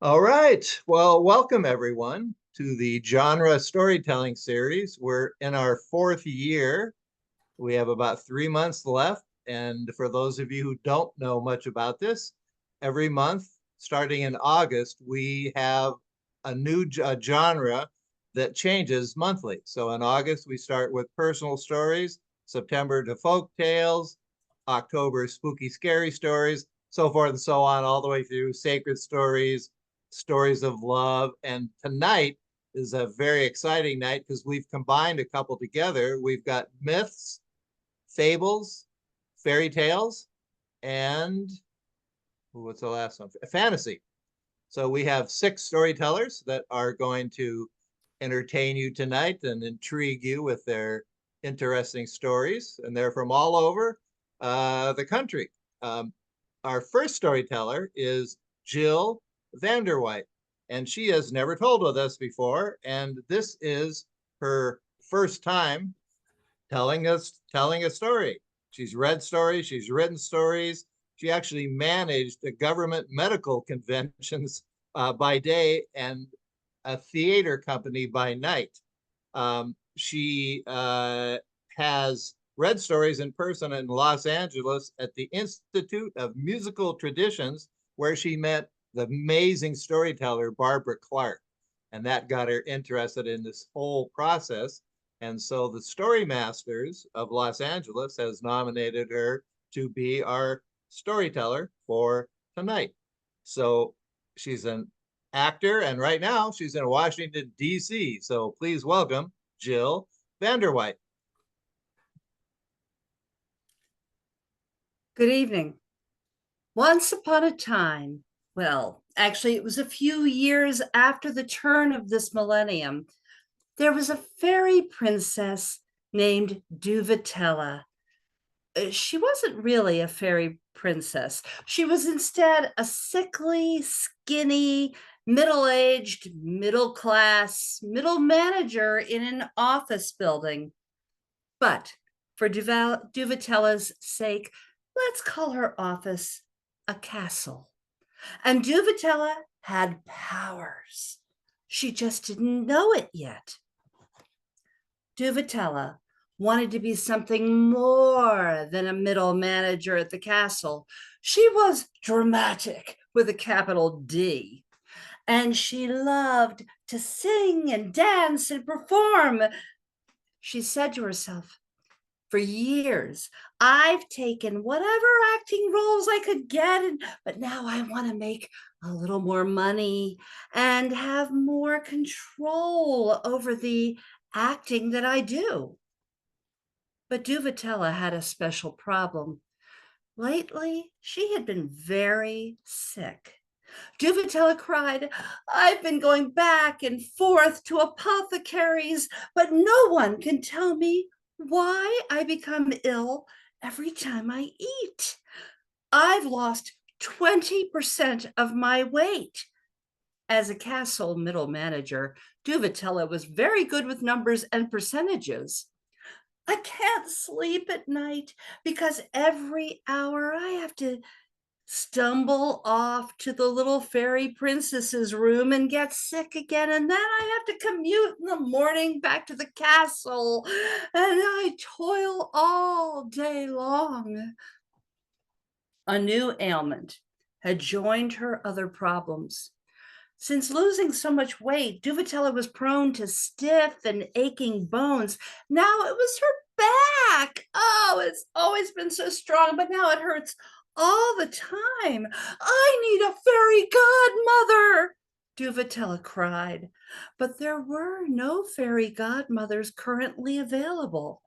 All right. Well, welcome everyone to the genre storytelling series. We're in our fourth year. We have about 3 months left. And for those of you who don't know much about this, every month, starting in August, we have a new genre that changes monthly. So in August, we start with personal stories, September to folk tales, October, spooky, scary stories, so forth and so on, all the way through sacred stories, stories of love. And tonight is a very exciting night because we've combined a couple together. We've got myths, fables, fairy tales, and what's the last one? Fantasy. So we have six storytellers that are going to entertain you tonight and intrigue you with their interesting stories. And they're from all over the country. Our first storyteller is Jill Vanderwhite, and she has never told with us before. And this is her first time telling a story. She's read stories, she's written stories. She actually managed the government medical conventions by day and a theater company by night. She has read stories in person in Los Angeles at the Institute of Musical Traditions, where she met the amazing storyteller Barbara Clark. And that got her interested in this whole process. And so the Story Masters of Los Angeles has nominated her to be our storyteller for tonight. So she's an actor, and right now she's in Washington, D.C. So please welcome Jill Vanderwhite. Good evening. Once upon a time, well, actually, it was a few years after the turn of this millennium, there was a fairy princess named Duvatella. She wasn't really a fairy princess. She was instead a sickly, skinny, middle-aged, middle-class, middle manager in an office building. But for Duvatella's sake, let's call her office a castle. And Duvatella had powers. She just didn't know it yet. Duvatella wanted to be something more than a middle manager at the castle. She was dramatic with a capital D. And she loved to sing and dance and perform. She said to herself, for years, I've taken whatever acting roles I could get, but now I want to make a little more money and have more control over the acting that I do. But Duvatella had a special problem. Lately, she had been very sick. Duvatella cried, I've been going back and forth to apothecaries, but no one can tell me why I become ill every time I eat. I've lost 20% of my weight. As a castle middle manager, Duvatella was very good with numbers and percentages. I can't sleep at night because every hour I have to stumble off to the little fairy princess's room and get sick again. And then I have to commute in the morning back to the castle. And I toil all day long. A new ailment had joined her other problems. Since losing so much weight, Duvatella was prone to stiff and aching bones. Now it was her back. Oh, it's always been so strong, but now it hurts all the time. I need a fairy godmother, Duvatella cried. But there were no fairy godmothers currently available.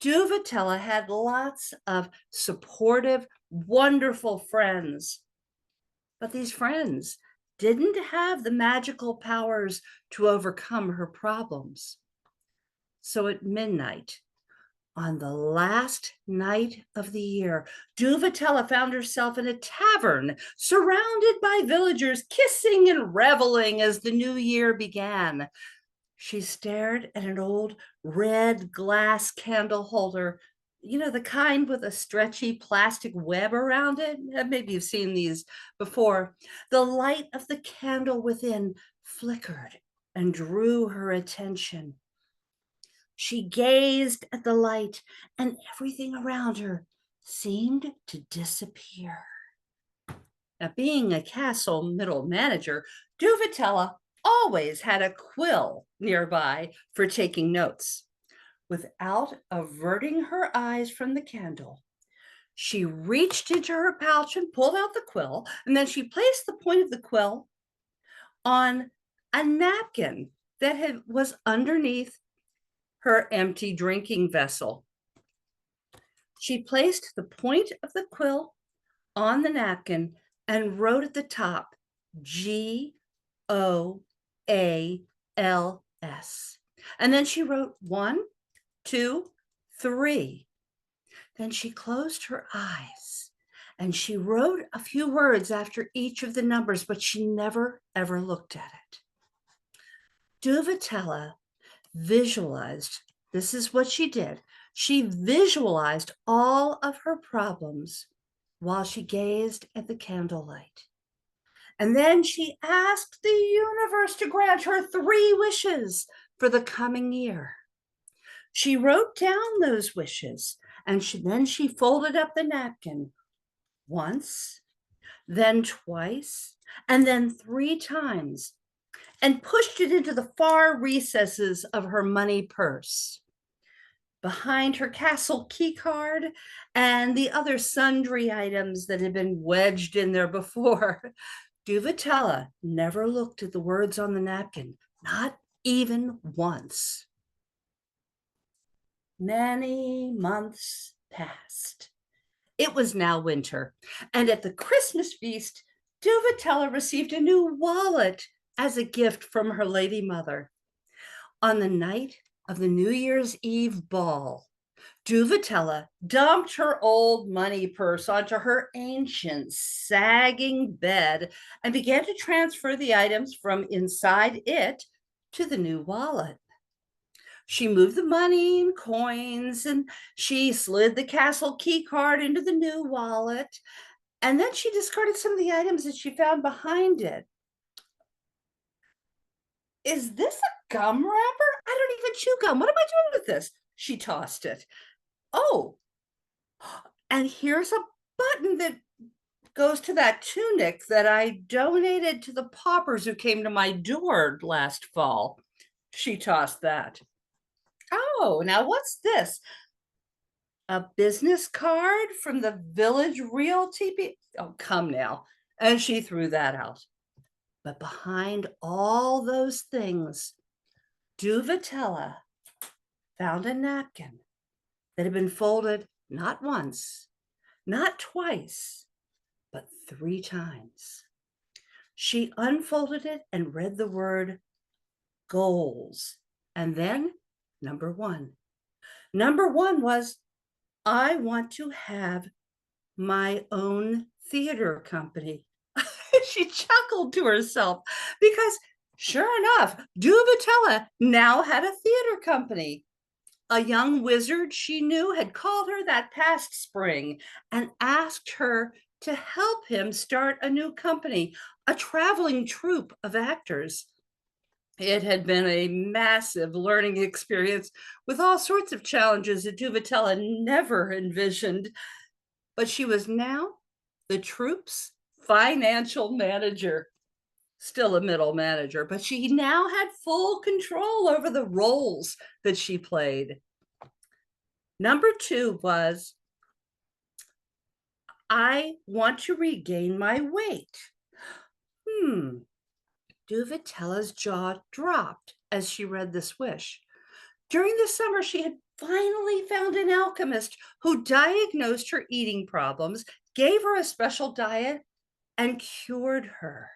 Duvatella had lots of supportive, wonderful friends. But these friends didn't have the magical powers to overcome her problems. So at midnight, on the last night of the year, Duvatella found herself in a tavern surrounded by villagers kissing and reveling as the new year began. She stared at an old red glass candle holder. the kind with a stretchy plastic web around it. Maybe you've seen these before. The light of the candle within flickered and drew her attention. She gazed at the light, and everything around her seemed to disappear. Now, being a castle middle manager, Duvatella always had a quill nearby for taking notes. Without averting her eyes from the candle, she reached into her pouch and pulled out the quill, and then she placed the point of the quill on a napkin that was underneath her empty drinking vessel. She placed the point of the quill on the napkin and wrote at the top, GOALS. And then she wrote 1, 2, 3. Then she closed her eyes and she wrote a few words after each of the numbers, but she never, ever looked at it. Duvatella visualized, this is what she did. She visualized all of her problems while she gazed at the candlelight. And then she asked the universe to grant her 3 wishes for the coming year. She wrote down those wishes, and then she folded up the napkin once, then twice, and then 3 times, and pushed it into the far recesses of her money purse, behind her castle key card and the other sundry items that had been wedged in there before. Duvatella never looked at the words on the napkin, not even once. Many months passed. It was now winter, and at the Christmas feast, Duvatella received a new wallet as a gift from her lady mother. On the night of the New Year's Eve ball, Duvatella dumped her old money purse onto her ancient, sagging bed and began to transfer the items from inside it to the new wallet. She moved the money and coins, and she slid the castle key card into the new wallet, and then she discarded some of the items that she found behind it. Is this a gum wrapper? I don't even chew gum. What am I doing with this? She tossed it. Oh, and here's a button that goes to that tunic that I donated to the paupers who came to my door last fall. She tossed that. Oh, now what's this? A business card from the village realty? Oh, come now. And she threw that out. But behind all those things, Duvatella found a napkin that had been folded not once, not twice, but 3 times. She unfolded it and read the word goals, and then number 1. Number 1 was, I want to have my own theater company. She chuckled to herself because, sure enough, Duvatella now had a theater company. A young wizard she knew had called her that past spring and asked her to help him start a new company, a traveling troupe of actors. It had been a massive learning experience with all sorts of challenges that Duvatella never envisioned, but she was now the troupe's financial manager. Still a middle manager, but she now had full control over the roles that she played. Number 2 was, I want to regain my weight. Duvatella's jaw dropped as she read this wish. During the summer, she had finally found an alchemist who diagnosed her eating problems, gave her a special diet, and cured her.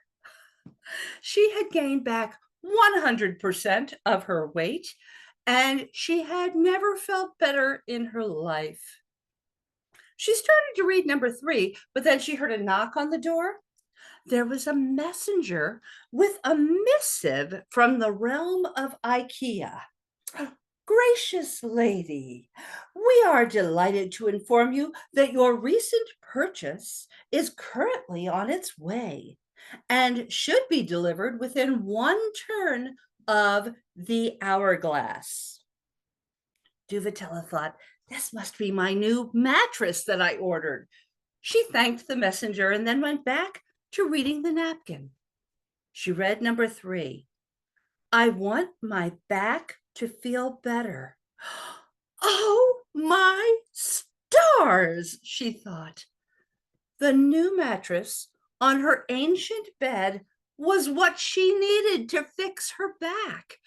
She had gained back 100% of her weight, and she had never felt better in her life. She started to read number 3, but then she heard a knock on the door. There was a messenger with a missive from the realm of IKEA. Gracious lady, we are delighted to inform you that your recent purchase is currently on its way and should be delivered within one turn of the hourglass. Duvatella thought, this must be my new mattress that I ordered. She thanked the messenger and then went back to reading the napkin. She read number 3. I want my back to feel better. Oh, my stars, she thought. The new mattress on her ancient bed was what she needed to fix her back.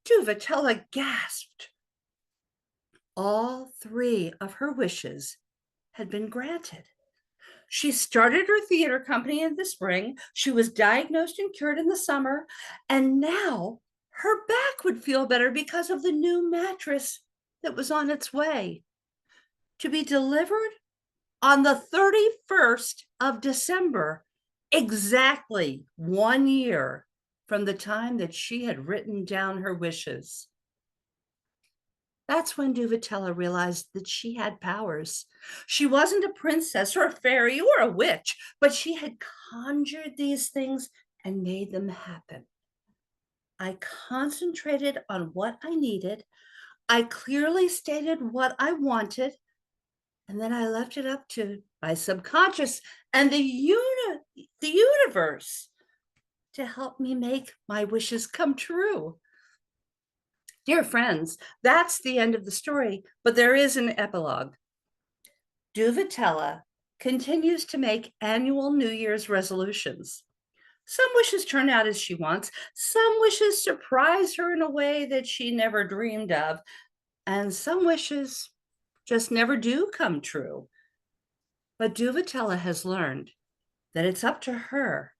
Duvatella gasped. All 3 of her wishes had been granted. She started her theater company in the spring. She was diagnosed and cured in the summer. And now her back would feel better because of the new mattress that was on its way to be delivered on the 31st of December, exactly 1 year from the time that she had written down her wishes. That's when Duvatella realized that she had powers. She wasn't a princess or a fairy or a witch, but she had conjured these things and made them happen. I concentrated on what I needed. I clearly stated what I wanted, and then I left it up to my subconscious and the universe to help me make my wishes come true. Dear friends, that's the end of the story, but there is an epilogue. Duvatella continues to make annual New Year's resolutions. Some wishes turn out as she wants, some wishes surprise her in a way that she never dreamed of, and some wishes just never do come true. But Duvatella has learned that it's up to her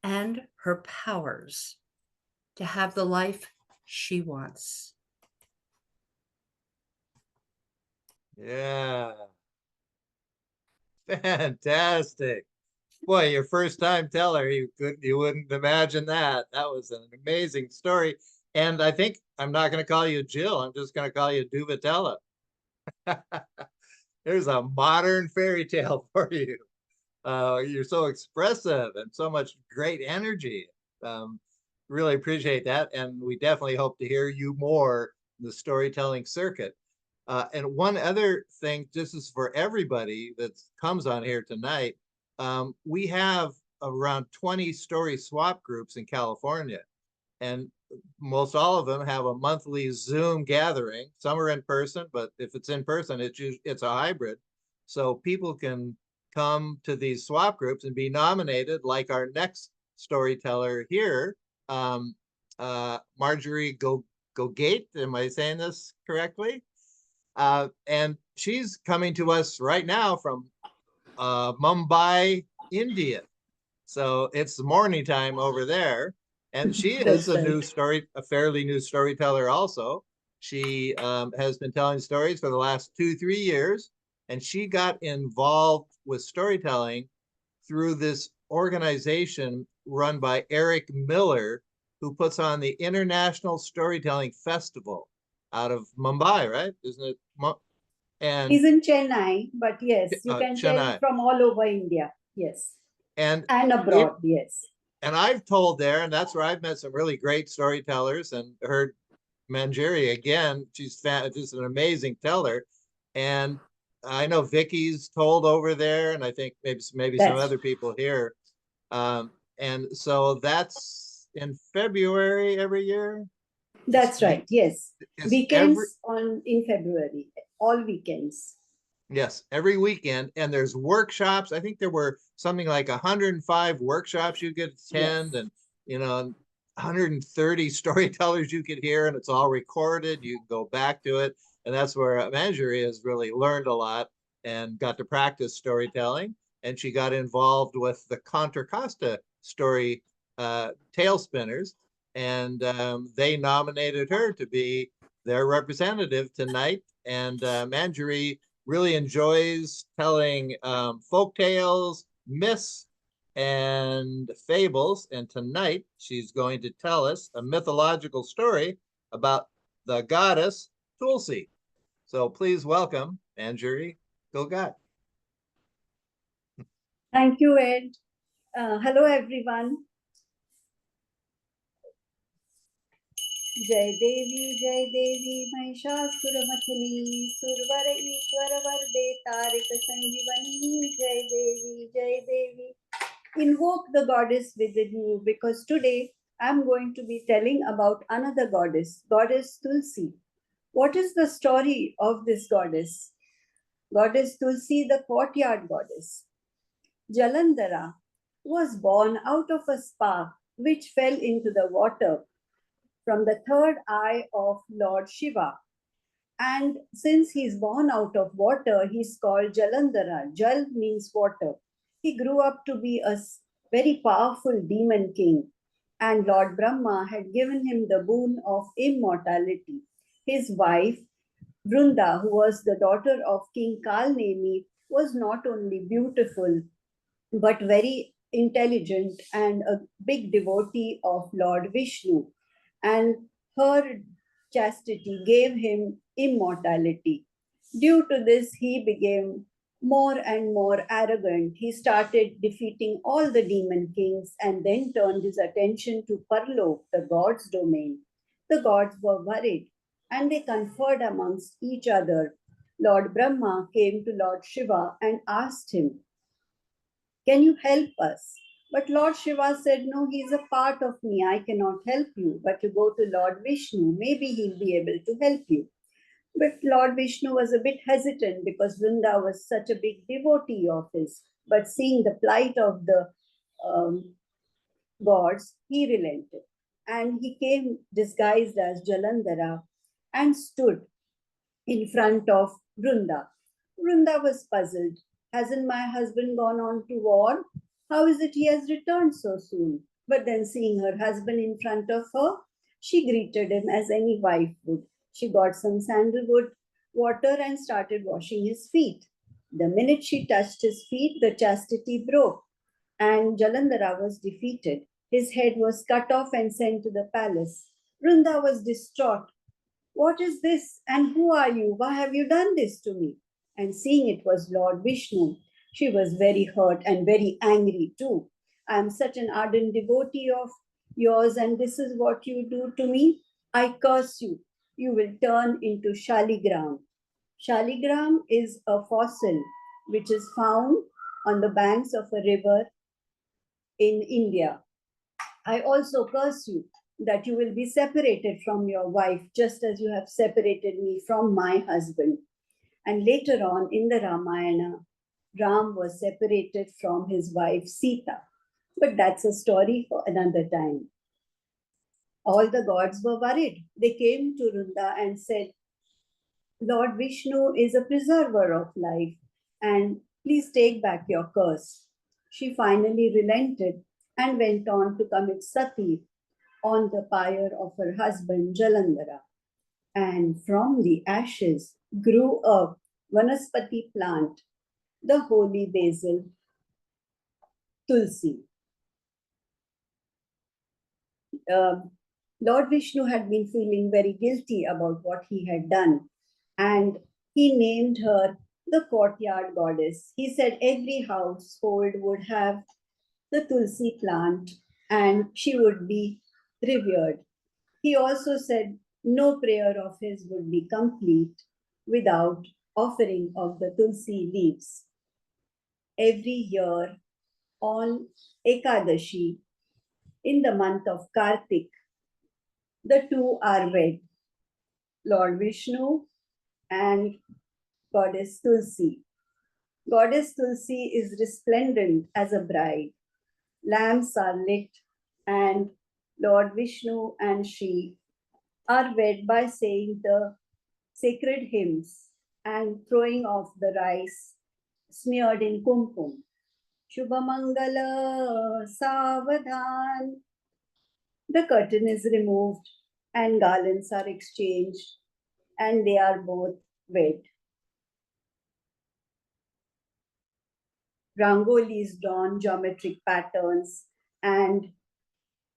and her powers to have the life she wants. Yeah. Fantastic. Boy, your first time teller, you wouldn't imagine that. That was an amazing story. And I think I'm not going to call you Jill. I'm just going to call you Duvatella. There's a modern fairy tale for you. You're so expressive and so much great energy. Um, really appreciate that. And we definitely hope to hear you more in the storytelling circuit. And one other thing, this is for everybody that comes on here tonight. We have around 20 story swap groups in California, and most all of them have a monthly Zoom gathering. Some are in person, but if it's in person, it's a hybrid. So people can come to these swap groups and be nominated, like our next storyteller here, Marjorie Gogate. Am I saying this correctly? And she's coming to us right now from Mumbai, India. So it's morning time over there. And she is That's right. a fairly new storyteller also. She has been telling stories for the last 2, 3 years. And she got involved with storytelling through this organization run by Eric Miller, who puts on the International Storytelling Festival out of Mumbai, right? Isn't it? And He's in Chennai, but yes, you can tell Chennai. from all over India. Yes. And And it, abroad. Yes. and I've told there, and that's where I've met some really great storytellers and heard Manjeri again. She's just an amazing teller. And I know Vicky's told over there, and I think maybe some That's other people here. And so that's in February every year. that's right. Yes. It's every Weekends in February. All weekends. Yes, every weekend. And there's workshops. I think there were something like 105 workshops you could attend, Yes. and 130 storytellers you could hear, and it's all recorded. You can go back to it. And that's where Manjeri has really learned a lot and got to practice storytelling. And she got involved with the Contra Costa story tail spinners. And they nominated her to be their representative tonight. And Manjeri really enjoys telling folk tales, myths, and fables. And tonight she's going to tell us a mythological story about the goddess Tulsi. So please welcome Manjari Gilgat. Thank you, Ed. Hello, everyone. Jai Devi, Mahishasuramatali, Survara Ishwara Varde, Tarika Sanjivani, Jai Devi. Invoke the goddess within you, because today I'm going to be telling about another goddess, Goddess Tulsi. What is the story of this goddess? Goddess Tulsi, the courtyard goddess. Jalandhara was born out of a spark which fell into the water from the third eye of Lord Shiva. And since he's born out of water, he's called Jalandhara. Jal means water. He grew up to be a very powerful demon king, and Lord Brahma had given him the boon of immortality. His wife, Vrunda, who was the daughter of King Kalnemi, was not only beautiful but very intelligent and a big devotee of Lord Vishnu. And her chastity gave him immortality. Due to this, he became more and more arrogant. He started defeating all the demon kings and then turned his attention to Parlok, the gods' domain. The gods were worried and they conferred amongst each other. Lord Brahma came to Lord Shiva and asked him, "Can you help us?" But Lord Shiva said, "No, he's a part of me. I cannot help you. But you go to Lord Vishnu. Maybe he'll be able to help you." But Lord Vishnu was a bit hesitant because Vrinda was such a big devotee of his. But seeing the plight of the gods, he relented. And he came disguised as Jalandhara and stood in front of Vrunda. Vrunda was puzzled. "Hasn't my husband gone on to war? How is it he has returned so soon?" But then, seeing her husband in front of her, she greeted him as any wife would. She got some sandalwood water and started washing his feet. The minute she touched his feet, the chastity broke, and Jalandhara was defeated. His head was cut off and sent to the palace. Vrunda was distraught. "What is this? And who are you? Why have you done this to me?" And seeing it was Lord Vishnu, she was very hurt and very angry too. "I am such an ardent devotee of yours, and this is what you do to me? I curse you. You will turn into Shaligram." Shaligram is a fossil which is found on the banks of a river in India. "I also curse you that you will be separated from your wife, just as you have separated me from my husband." And later on in the Ramayana, Ram was separated from his wife Sita. But that's a story for another time. All the gods were worried. They came to Runda and said, "Lord Vishnu is a preserver of life, and please take back your curse." She finally relented and went on to commit sati on the pyre of her husband Jalandhara. And from the ashes grew a vanaspati plant, the holy basil, Tulsi. Lord Vishnu had been feeling very guilty about what he had done, and he named her the courtyard goddess. He said every household would have the Tulsi plant and she would be revered. He also said no prayer of his would be complete without offering of the Tulsi leaves. Every year on Ekadashi, in the month of Kartik, the two are wed, Lord Vishnu and Goddess Tulsi. Goddess Tulsi is resplendent as a bride. Lamps are lit, and Lord Vishnu and she are wed by saying the sacred hymns and throwing off the rice smeared in kumkum. Shubhamangala Savadhan. The curtain is removed and garlands are exchanged, and they are both wed. Rangoli is drawn, geometric patterns, and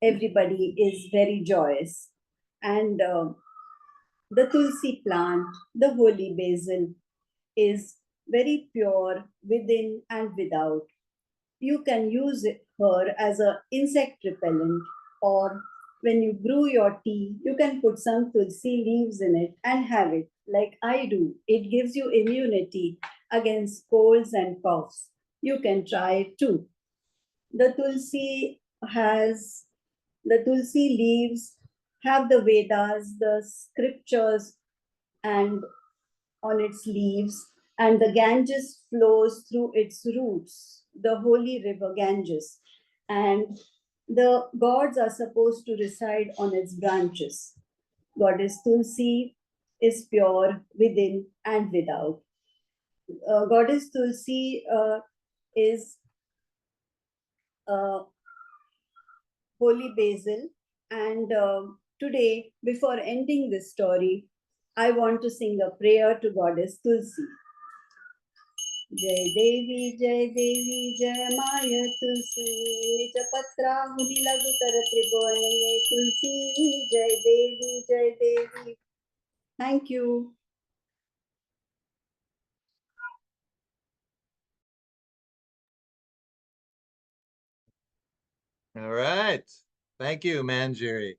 everybody is very joyous. And The tulsi plant, the holy basil, is very pure within and without. You can use her as an insect repellent, or when you brew your tea, you can put some tulsi leaves in it and have it like I do. It gives you immunity against colds and coughs. You can try it too. The tulsi has the tulsi leaves have the Vedas, the scriptures, and on its leaves, and the Ganges flows through its roots, the holy river Ganges, and the gods are supposed to reside on its branches. Goddess Tulsi is pure within and without. Goddess Tulsi is holy basil, and today, before ending this story, I want to sing a prayer to Goddess Tulsi. जय देवी जय my तुलसी निज पत्रा मुनि लघु तर त्रिभुवन ये तुलसी जय देवी thank you. All right. Thank you, Manjiri.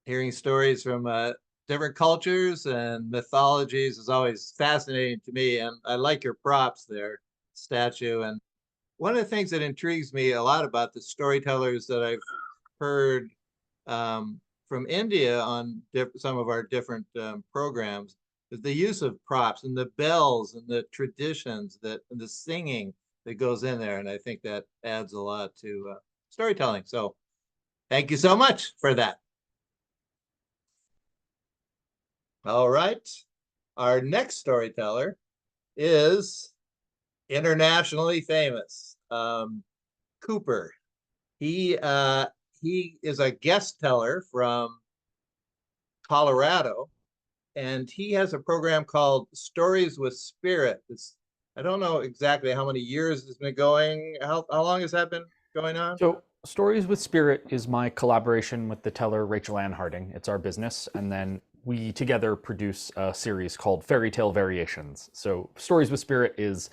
Hearing stories from different cultures and mythologies is always fascinating to me. And I like your props there, statue. And one of the things that intrigues me a lot about the storytellers that I've heard from India on some of our different programs is the use of props and the bells and the traditions and the singing that goes in there. And I think that adds a lot to storytelling. So thank you so much for that. All right. Our next storyteller is internationally famous, Cooper. He is a guest teller from Colorado, and he has a program called Stories with Spirit. I don't know exactly how many years it's been going. How long has that been going on? So Stories with Spirit is my collaboration with the teller Rachel Ann Harding. It's our business. And then we together produce a series called Fairytale Variations. So Stories with Spirit is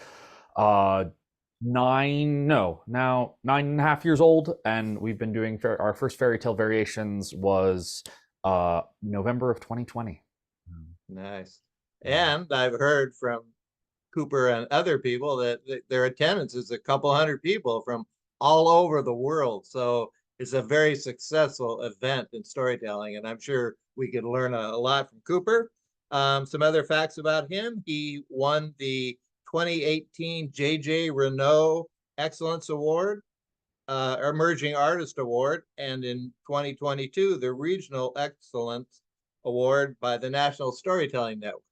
now 9.5 years old. And we've been doing our first Fairytale Variations was November of 2020. Nice. And I've heard from Cooper and other people that their attendance is a couple hundred people from all over the world. So it's a very successful event in storytelling, and I'm sure we could learn a lot from Cooper. Some other facts about him: he won the 2018 J.J. Renault Excellence Award, Emerging Artist Award, and in 2022 the Regional Excellence Award by the National Storytelling Network.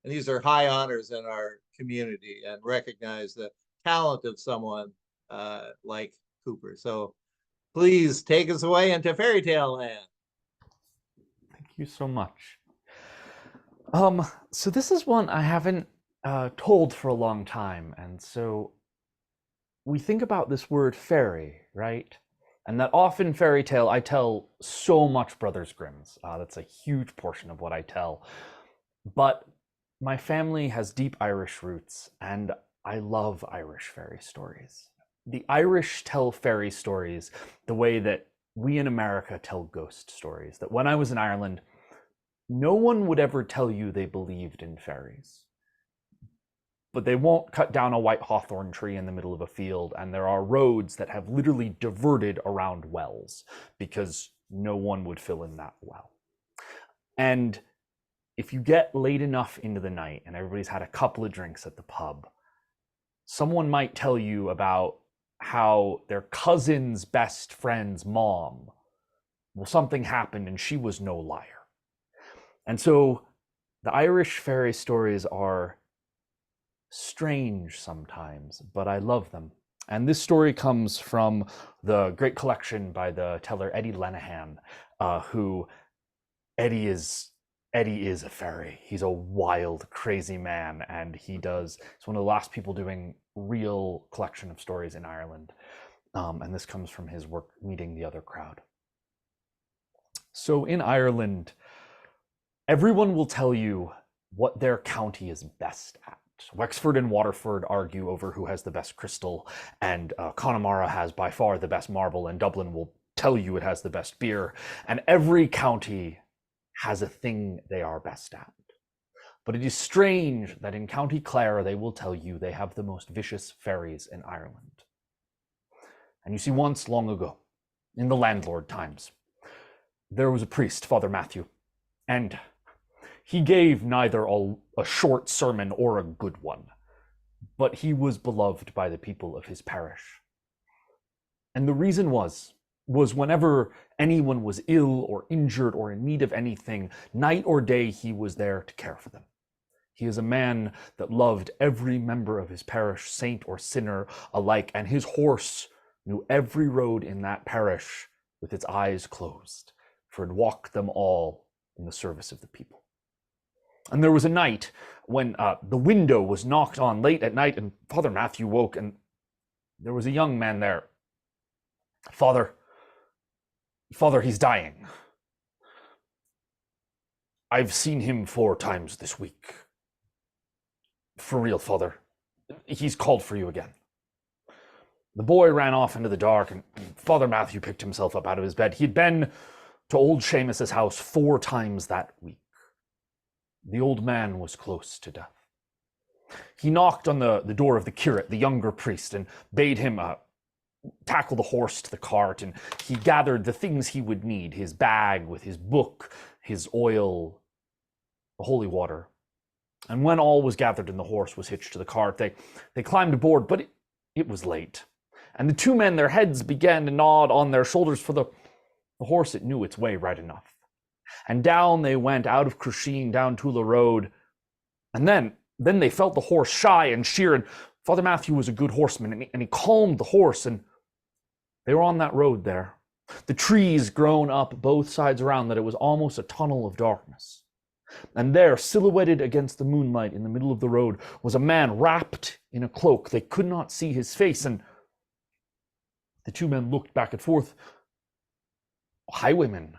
And these are high honors in our community and recognize the talent of someone like Cooper. So please take us away into fairy tale land. Thank you so much. So this is one I haven't told for a long time, and so we think about this word fairy, right? And that often fairy tale, I tell so much Brothers Grimm's. That's a huge portion of what I tell. But my family has deep Irish roots, and I love Irish fairy stories. The Irish tell fairy stories the way that we in America tell ghost stories. That when I was in Ireland, no one would ever tell you they believed in fairies. But they won't cut down a white hawthorn tree in the middle of a field, and there are roads that have literally diverted around wells because no one would fill in that well. And if you get late enough into the night and everybody's had a couple of drinks at the pub, someone might tell you about how their cousin's best friend's mom, well, something happened and she was no liar. And so the Irish fairy stories are strange sometimes, but I love them. And this story comes from the great collection by the teller Eddie Lenahan, who Eddie is a fairy. He's a wild, crazy man, and he's one of the last people doing real collection of stories in Ireland. And this comes from his work meeting the other crowd. So in Ireland, Everyone will tell you what their county is best at. Wexford and Waterford argue over who has the best crystal, and Connemara has by far the best marble, and Dublin will tell you it has the best beer. And every county has a thing they are best at. But it is strange that in County Clare they will tell you they have the most vicious fairies in Ireland. And you see, once long ago, in the landlord times, there was a priest, Father Matthew, and he gave neither a short sermon or a good one, but he was beloved by the people of his parish. And the reason was whenever anyone was ill or injured or in need of anything, night or day, he was there to care for them. He is a man that loved every member of his parish, saint or sinner alike, and his horse knew every road in that parish with its eyes closed, for it walked them all in the service of the people. And there was a night when the window was knocked on late at night, and Father Matthew woke, and there was a young man there. Father, he's dying. I've seen him 4 times this week. For real, Father. He's called for you again. The boy ran off into the dark, and Father Matthew picked himself up out of his bed. He'd been to old Seamus's house 4 times that week. The old man was close to death. He knocked on the door of the curate, the younger priest, and bade him tackle the horse to the cart, and he gathered the things he would need, his bag with his book, his oil, the holy water. And when all was gathered and the horse was hitched to the cart, they climbed aboard, but it was late. And the 2 men, their heads began to nod on their shoulders, for the horse, it knew its way right enough. And down they went out of Crusheen, down Tula Road. And then they felt the horse shy and sheer, and Father Matthew was a good horseman, and he calmed the horse, and they were on that road there. The trees grown up both sides around that it was almost a tunnel of darkness. And there, silhouetted against the moonlight in the middle of the road, was a man wrapped in a cloak. They could not see his face, and the 2 men looked back and forth. Highwayman,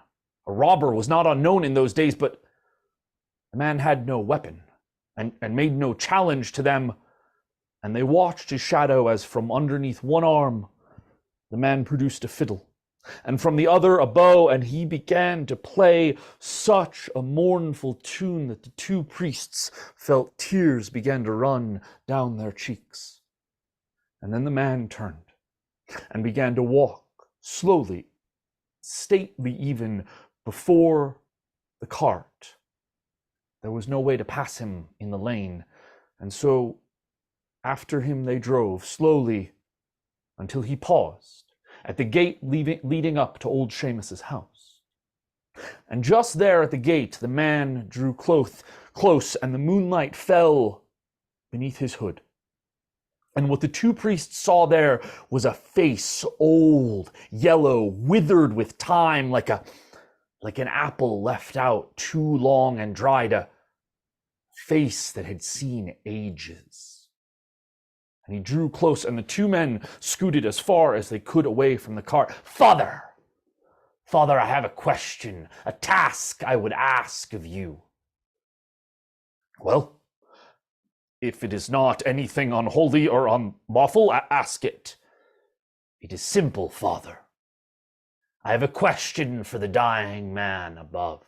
a robber, was not unknown in those days, but the man had no weapon and made no challenge to them, and they watched his shadow as from underneath one arm the man produced a fiddle, and from the other a bow, and he began to play such a mournful tune that the 2 priests felt tears began to run down their cheeks. And then the man turned and began to walk slowly, stately even, before the cart. There was no way to pass him in the lane, and so after him they drove slowly until he paused at the gate leading up to old Seamus's house. And just there at the gate, the man drew close, and the moonlight fell beneath his hood. And what the 2 priests saw there was a face, old, yellow, withered with time, like an apple left out too long and dried, a face that had seen ages. And he drew close, and the 2 men scooted as far as they could away from the cart. Father, I have a question, a task I would ask of you. Well, if it is not anything unholy or unlawful, ask it. It is simple, Father. I have a question for the dying man above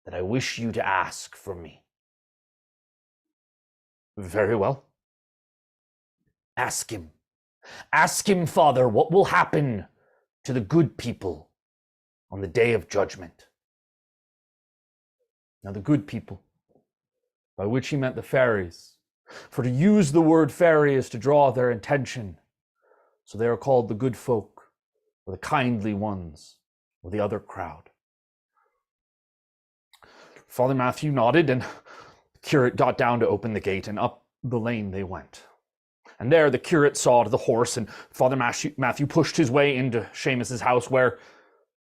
that I wish you to ask for me. Very well. Ask him. Ask him, Father, what will happen to the good people on the day of judgment. Now, the good people, by which he meant the fairies, for to use the word fairy is to draw their attention, so they are called the good folk, or the kindly ones, or the other crowd. Father Matthew nodded, and the curate got down to open the gate, and up the lane they went. And there the curate saw to the horse, and Father Matthew pushed his way into Seamus's house, where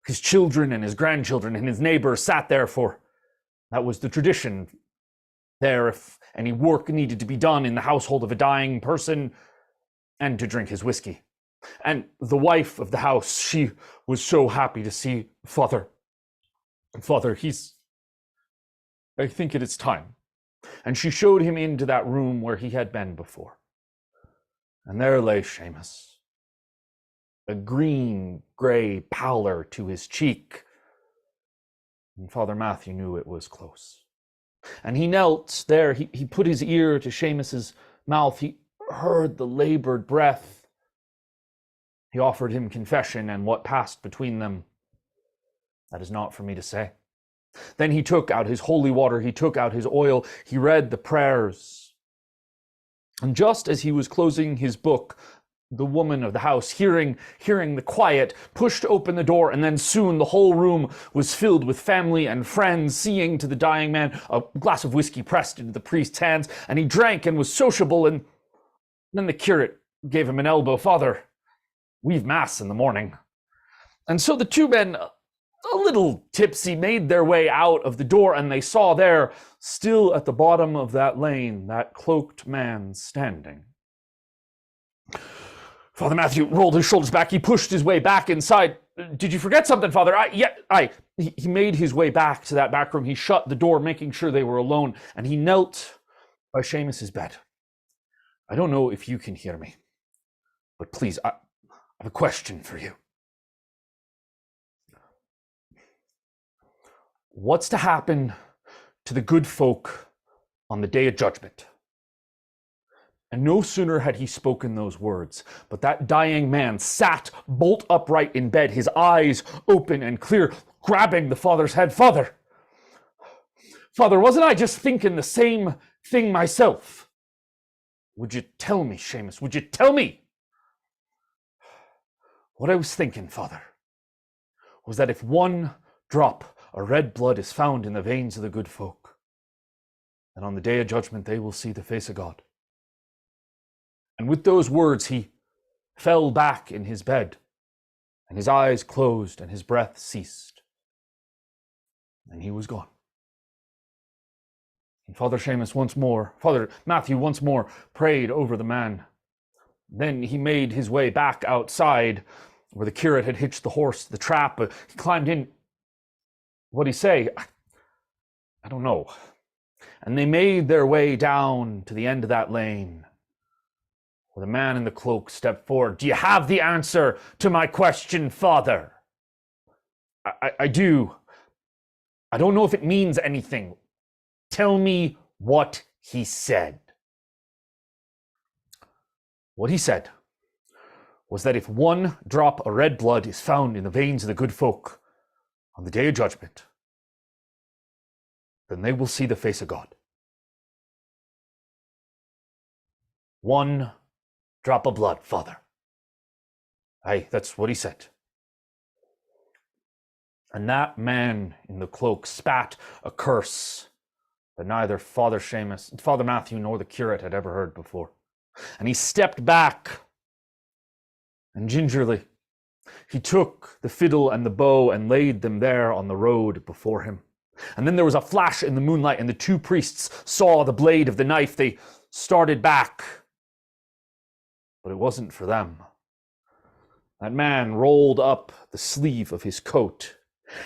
his children and his grandchildren and his neighbors sat there, for that was the tradition there if any work needed to be done in the household of a dying person, and to drink his whiskey. And the wife of the house, she was so happy to see Father. Father, he's I think it is time. And she showed him into that room where he had been before. And there lay Seamus, a green-gray pallor to his cheek. And Father Matthew knew it was close. And he knelt there. He put his ear to Seamus's mouth. He heard the labored breath. He offered him confession, and what passed between them, that is not for me to say. Then he took out his holy water. He took out his oil. He read the prayers. And just as he was closing his book, the woman of the house, hearing the quiet, pushed open the door, and then soon the whole room was filled with family and friends, seeing to the dying man a glass of whiskey pressed into the priest's hands, and he drank and was sociable, and then the curate gave him an elbow. "Father, we've mass in the morning." And so the two men, a little tipsy, made their way out of the door, and they saw there, still at the bottom of that lane, that cloaked man standing. Father Matthew rolled his shoulders back. He pushed his way back inside. "Did you forget something, Father?" He made his way back to that back room. He shut the door, making sure they were alone, and he knelt by Seamus's bed. "I don't know if you can hear me, but please, I have a question for you. What's to happen to the good folk on the day of judgment?" And no sooner had he spoken those words, but that dying man sat bolt upright in bed, his eyes open and clear, grabbing the father's head. Father, wasn't I just thinking the same thing myself? Would you tell me, Seamus? Would you tell me? What I was thinking, Father, was that if one drop of red blood is found in the veins of the good folk, then on the day of judgment they will see the face of God. And with those words, he fell back in his bed, and his eyes closed, and his breath ceased. And he was gone. And Father Matthew once more prayed over the man. Then he made his way back outside where the curate had hitched the horse to the trap. He climbed in. What'd he say? I don't know. And they made their way down to the end of that lane, where the man in the cloak stepped forward. "Do you have the answer to my question, Father?" I do. I don't know if it means anything. Tell me what he said." What he said was that if one drop of red blood is found in the veins of the good folk on the day of judgment, then they will see the face of God. One drop of blood, Father. Aye, that's what he said. And that man in the cloak spat a curse that neither Father Matthew nor the curate had ever heard before. And he stepped back, and gingerly he took the fiddle and the bow and laid them there on the road before him. And then there was a flash in the moonlight, and the two priests saw the blade of the knife. They started back, but it wasn't for them. That man rolled up the sleeve of his coat,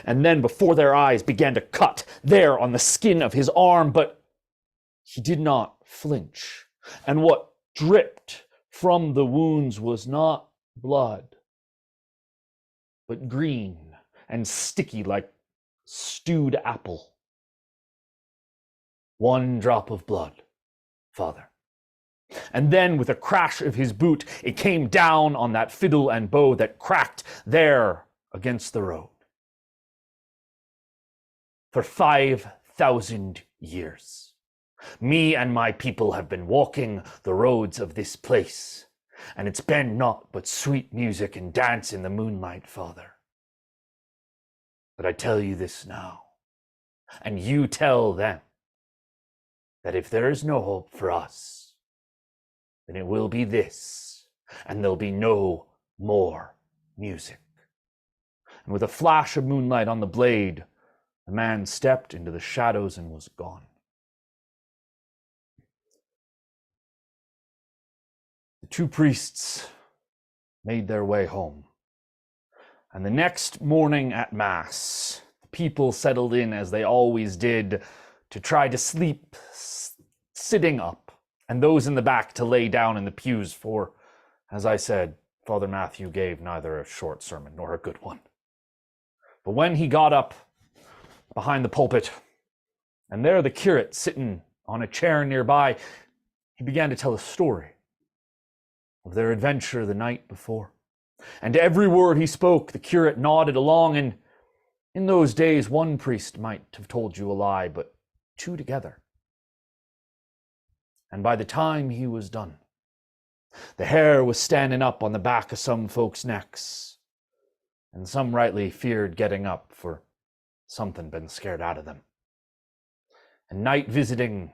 and then before their eyes began to cut there on the skin of his arm, but he did not flinch. And what dripped from the wounds was not blood, but green and sticky like stewed apple. One drop of blood, Father. And then with a crash of his boot, it came down on that fiddle and bow that cracked there against the road. For 5,000 years, me and my people have been walking the roads of this place, and it's been naught but sweet music and dance in the moonlight, Father. But I tell you this now, and you tell them, that if there is no hope for us, then it will be this, and there'll be no more music. And with a flash of moonlight on the blade, the man stepped into the shadows and was gone. The two priests made their way home. And the next morning at Mass, the people settled in as they always did to try to sleep sitting up, and those in the back to lay down in the pews, for, as I said, Father Matthew gave neither a short sermon nor a good one. But when he got up behind the pulpit, and there the curate sitting on a chair nearby, he began to tell a story of their adventure the night before. And every word he spoke, the curate nodded along, and in those days, one priest might have told you a lie, but two together. And by the time he was done, the hair was standing up on the back of some folks' necks, and some rightly feared getting up, for something been scared out of them. And night visiting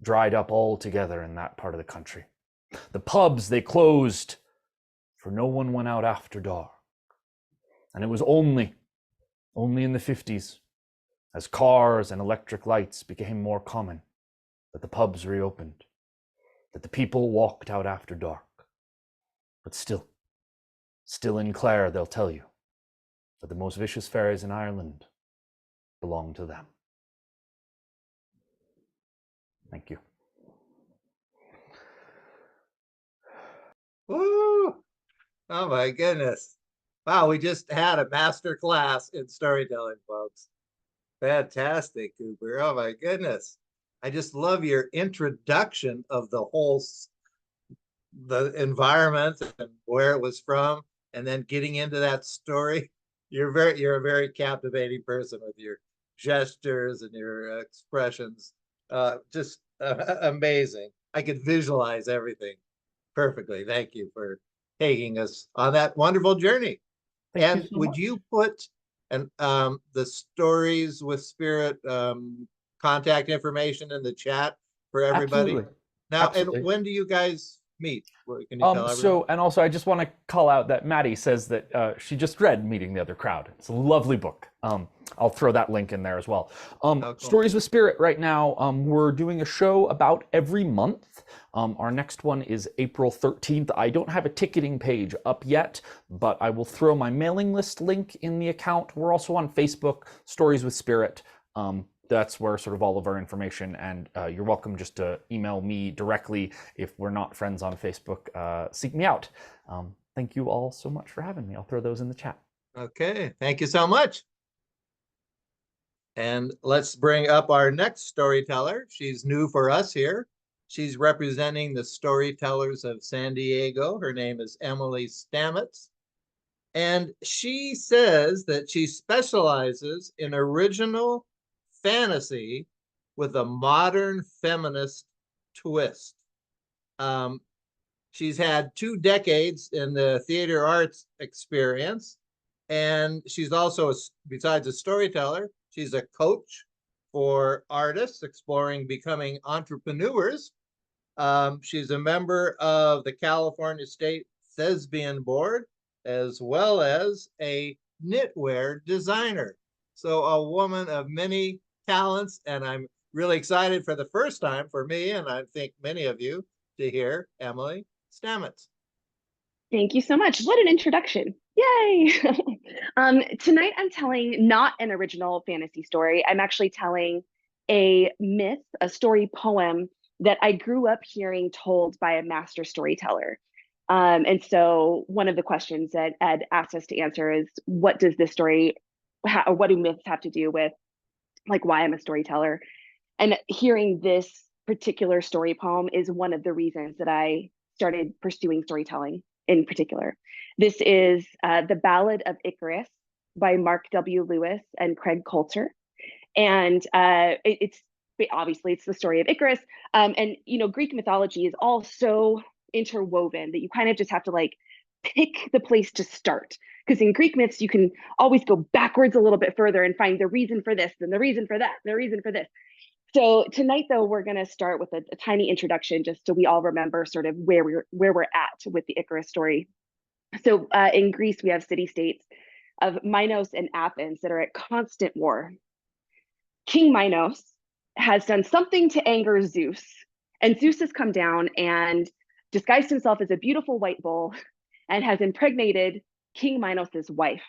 dried up altogether in that part of the country. The pubs, they closed, for no one went out after dark. And it was only in the 50s, as cars and electric lights became more common, that the pubs reopened, that the people walked out after dark. But still in Clare, they'll tell you that the most vicious fairies in Ireland belong to them. Thank you. Woo! Oh my goodness. Wow, we just had a master class in storytelling, folks. Fantastic, Cooper. Oh my goodness. I just love your introduction of the whole the environment and where it was from, and then getting into that story. You're a very captivating person with your gestures and your expressions. Just amazing. I could visualize everything perfectly. Thank you for taking us on that wonderful journey. Thank you so would much. you put the Stories with Spirit contact information in the chat for everybody? Absolutely. Now, Absolutely. and when do you guys meet? Can you tell everyone? So, and also I just want to call out that Maddie says that she just read Meeting the Other Crowd. It's a lovely book. I'll throw that link in there as well. Cool. Stories with Spirit right now, we're doing a show about every month. Our next one is April 13th. I don't have a ticketing page up yet, but I will throw my mailing list link in the account. We're also on Facebook, Stories with Spirit. That's where sort of all of our information, and you're welcome just to email me directly if we're not friends on Facebook. Seek me out. Thank you all so much for having me. I'll throw those in the chat. Okay, thank you so much. And let's bring up our next storyteller. She's new for us here. She's representing the Storytellers of San Diego. Her name is Emily Stamets. And she says that she specializes in original fantasy with a modern feminist twist. She's had 2 decades in the theater arts experience, and she's also, besides a storyteller, she's a coach for artists exploring becoming entrepreneurs. She's a member of the California State Thespian Board, as well as a knitwear designer. So a woman of many talents, and I'm really excited for the first time for me, and I think many of you, to hear Emily Stamets. Thank you so much. What an introduction. Yay! Tonight I'm telling not an original fantasy story. I'm actually telling a myth, a story poem that I grew up hearing told by a master storyteller. And so one of the questions that Ed asked us to answer is, what does this story, or what do myths have to do with like why I'm a storyteller? And hearing this particular story poem is one of the reasons that I started pursuing storytelling in particular. This is The Ballad of Icarus by Mark W. Lewis and Craig Coulter. And it's obviously it's the story of Icarus. And you know, Greek mythology is all so interwoven that you kind of just have to like pick the place to start. Because in Greek myths, you can always go backwards a little bit further and find the reason for this and the reason for that, and the reason for this. So tonight, though, we're going to start with a tiny introduction, just so we all remember sort of where we're at with the Icarus story. So in Greece, we have city-states of Minos and Athens that are at constant war. King Minos has done something to anger Zeus, and Zeus has come down and disguised himself as a beautiful white bull and has impregnated King Minos's wife.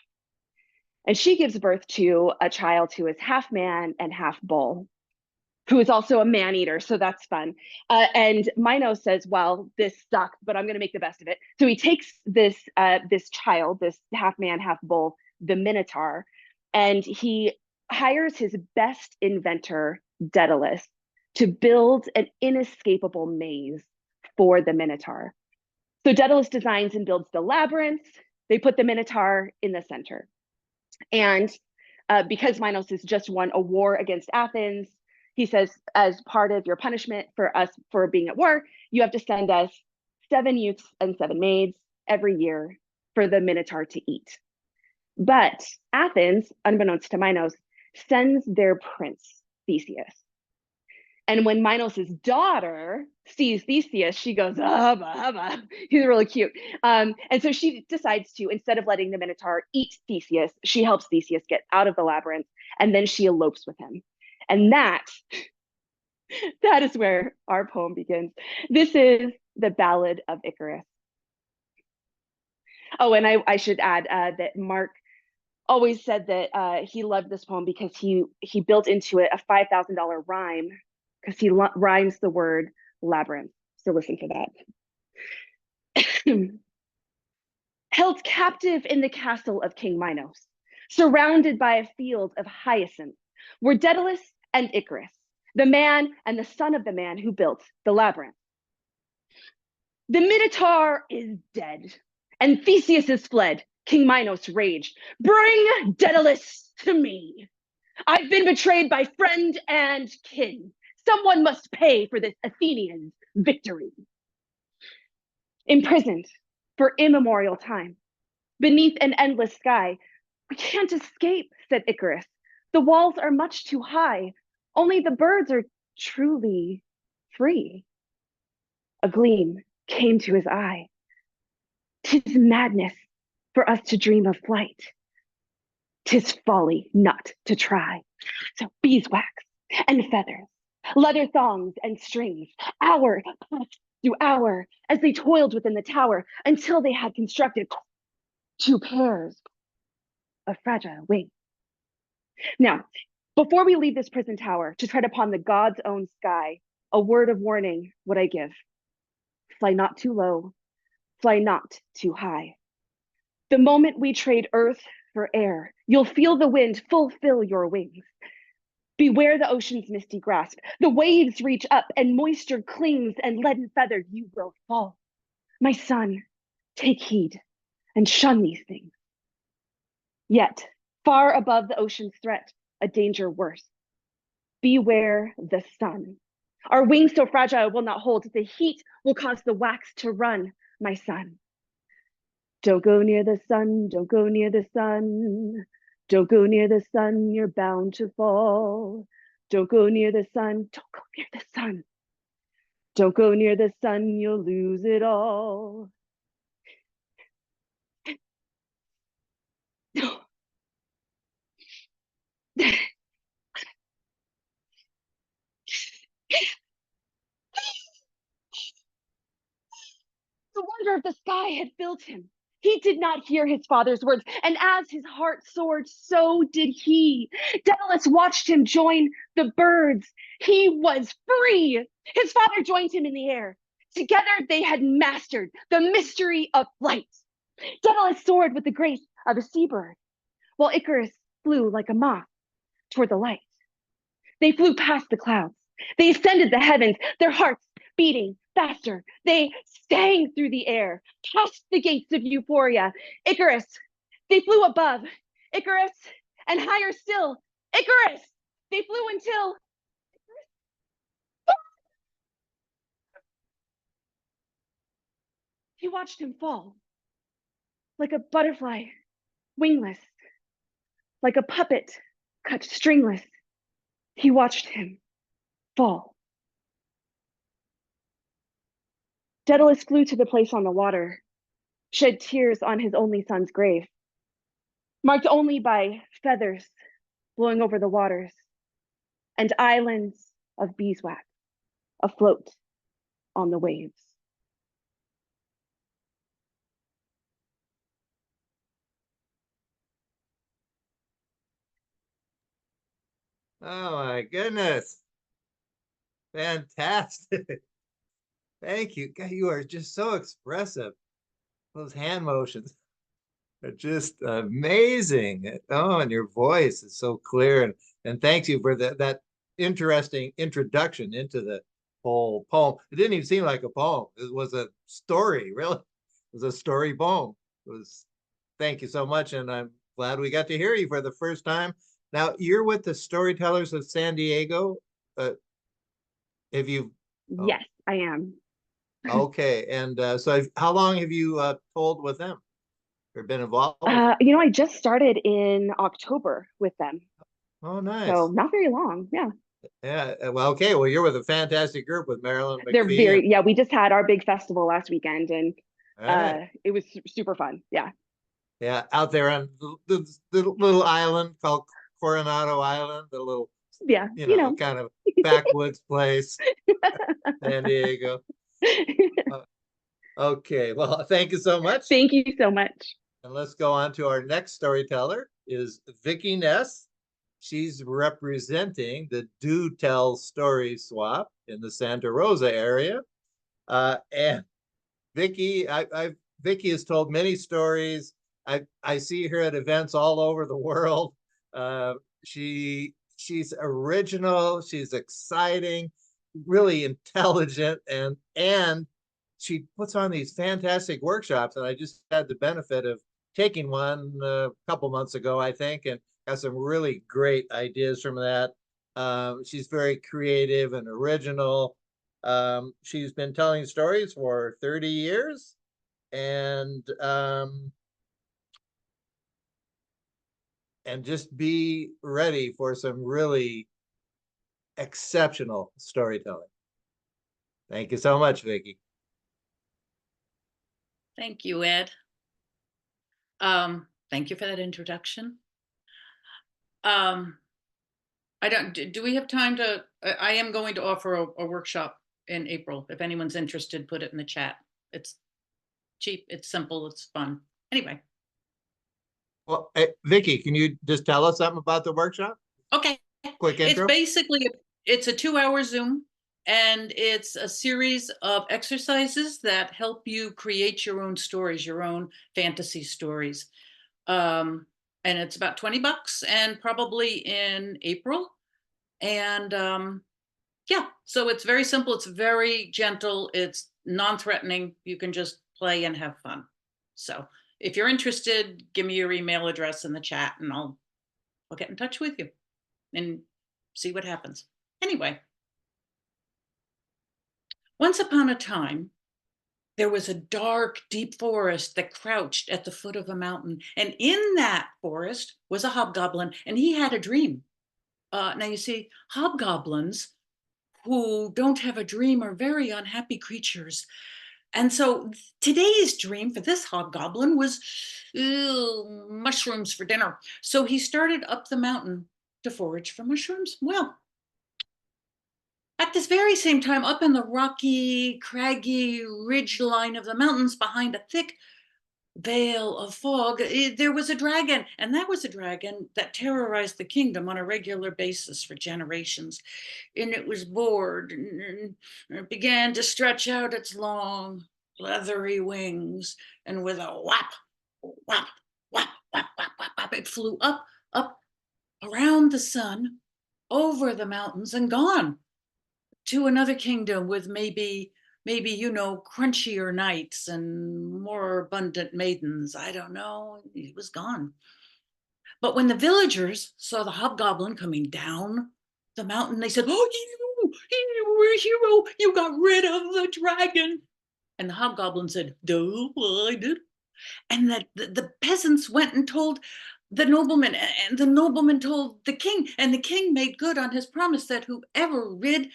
And she gives birth to a child who is half man and half bull. who is also a man eater, so that's fun. And Minos says, "Well, this sucks, but I'm going to make the best of it." So he takes this child, this half man, half bull, the Minotaur, and he hires his best inventor, Daedalus, to build an inescapable maze for the Minotaur. So Daedalus designs and builds the labyrinth. They put the Minotaur in the center. And because Minos has just won a war against Athens, he says, as part of your punishment for us for being at war, you have to send us 7 youths and 7 maids every year for the Minotaur to eat. But Athens, unbeknownst to Minos, sends their prince, Theseus. And when Minos' daughter sees Theseus, she goes, hubba, hubba. He's really cute. And so she decides to, instead of letting the Minotaur eat Theseus, she helps Theseus get out of the labyrinth, and then she elopes with him. And that is where our poem begins. This is the Ballad of Icarus. Oh, and I should add that Mark always said that he loved this poem because he built into it a $5,000 rhyme, because he rhymes the word labyrinth. So listen for that. Held captive in the castle of King Minos, surrounded by a field of hyacinths, were Daedalus and Icarus, the man and the son of the man who built the labyrinth. The Minotaur is dead, and Theseus is fled. King Minos raged. Bring Daedalus to me. I've been betrayed by friend and kin. Someone must pay for this Athenian victory. Imprisoned for immemorial time, beneath an endless sky, we can't escape, said Icarus. The walls are much too high. Only the birds are truly free. A gleam came to his eye. 'Tis madness for us to dream of flight. 'Tis folly not to try. So beeswax and feathers, leather thongs and strings, hour passed through hour as they toiled within the tower until they had constructed 2 pairs of fragile wings. Now, before we leave this prison tower to tread upon the god's own sky, a word of warning would I give. Fly not too low, fly not too high. The moment we trade earth for air, you'll feel the wind fulfill your wings. Beware the ocean's misty grasp. The waves reach up and moisture clings, and leaden feathered you will fall. My son, take heed and shun these things. Yet, far above the ocean's threat, a danger worse. Beware the sun. Our wings so fragile will not hold. The heat will cause the wax to run, my son. Don't go near the sun, don't go near the sun. Don't go near the sun, you're bound to fall. Don't go near the sun, don't go near the sun. Don't go near the sun, you'll lose it all. The wonder of the sky had filled him. He did not hear his father's words, and as his heart soared, so did he. Daedalus watched him join the birds. He was free. His father joined him in the air. Together they had mastered the mystery of flight. Daedalus soared with the grace of a seabird, while Icarus flew like a moth toward the light. They flew past the clouds. They ascended the heavens, their hearts beating faster. They sang through the air, past the gates of euphoria. Icarus, they flew above. Icarus, and higher still. Icarus, they flew until. He watched him fall, like a butterfly, wingless, like a puppet cut stringless. He watched him fall. Daedalus flew to the place on the water, shed tears on his only son's grave, marked only by feathers blowing over the waters and islands of beeswax afloat on the waves. Oh my goodness. Fantastic. Thank you. God, you are just so expressive. Those hand motions are just amazing. Oh, and your voice is so clear. And thank you for that interesting introduction into the whole poem. It didn't even seem like a poem. It was a story, really. It was a story poem. It was, thank you so much. And I'm glad we got to hear you for the first time. Now, you're with the Storytellers of San Diego. Have you? Oh, Yes, I am. okay. And how long have you told with them or been involved with them? You know, I just started in October with them, Oh, so nice. not very long. Yeah, Yeah. Well, okay. Well, you're with a fantastic group with Marilyn they're McPhee. very, yeah, we just had our big festival last weekend, and All right. it was super fun. Yeah. Yeah. Out there on the little island called Coronado Island, the little, Yeah, you know. kind of backwoods place, San Diego. Uh, okay. Well, thank you so much. Thank you so much. And let's go on to our next storyteller is Vicki Ness. She's representing the Do Tell Story Swap in the Santa Rosa area. And Vicki, Vicki has told many stories. I see her at events all over the world. She's original. She's exciting, really intelligent, and she puts on these fantastic workshops. And I just had the benefit of taking one a couple months ago, I think, and got some really great ideas from that. She's very creative and original. She's been telling stories for 30 years, and just be ready for some really exceptional storytelling. Thank you so much, Vicki. Thank you, Ed. Thank you for that introduction. I don't, do we have time to, I am going to offer a workshop in April. If anyone's interested, put it in the chat. It's cheap, it's simple, it's fun. Anyway. Well, Vicki, can you just tell us something about the workshop? Okay. Quick intro. It's basically, it's a 2-hour Zoom, and it's a series of exercises that help you create your own stories, your own fantasy stories. And it's about $20 and probably in April. And yeah, so it's very simple. It's very gentle. It's non-threatening. You can just play and have fun. So if you're interested, give me your email address in the chat and I'll get in touch with you and see what happens. Anyway, once upon a time, there was a dark, deep forest that crouched at the foot of a mountain. And in that forest was a hobgoblin, and he had a dream. Now, you see, hobgoblins who don't have a dream are very unhappy creatures. And so today's dream for this hobgoblin was mushrooms for dinner. So he started up the mountain to forage for mushrooms. Well, at this very same time, up in the rocky, craggy ridge line of the mountains behind a thick veil of fog, there was a dragon, and that was a dragon that terrorized the kingdom on a regular basis for generations. And it was bored, and it began to stretch out its long, leathery wings, and with a whap, whap, whap, whap, whap, whap, whap, it flew up, up, around the sun, over the mountains, and gone to another kingdom with maybe crunchier nights and more abundant maidens. I don't know. He was gone. But when the villagers saw the hobgoblin coming down the mountain, they said, "Oh, you were a hero. You got rid of the dragon." And the hobgoblin said, "Duh, I did." And the peasants went and told the nobleman, and the nobleman told the king, and the king made good on his promise that whoever rid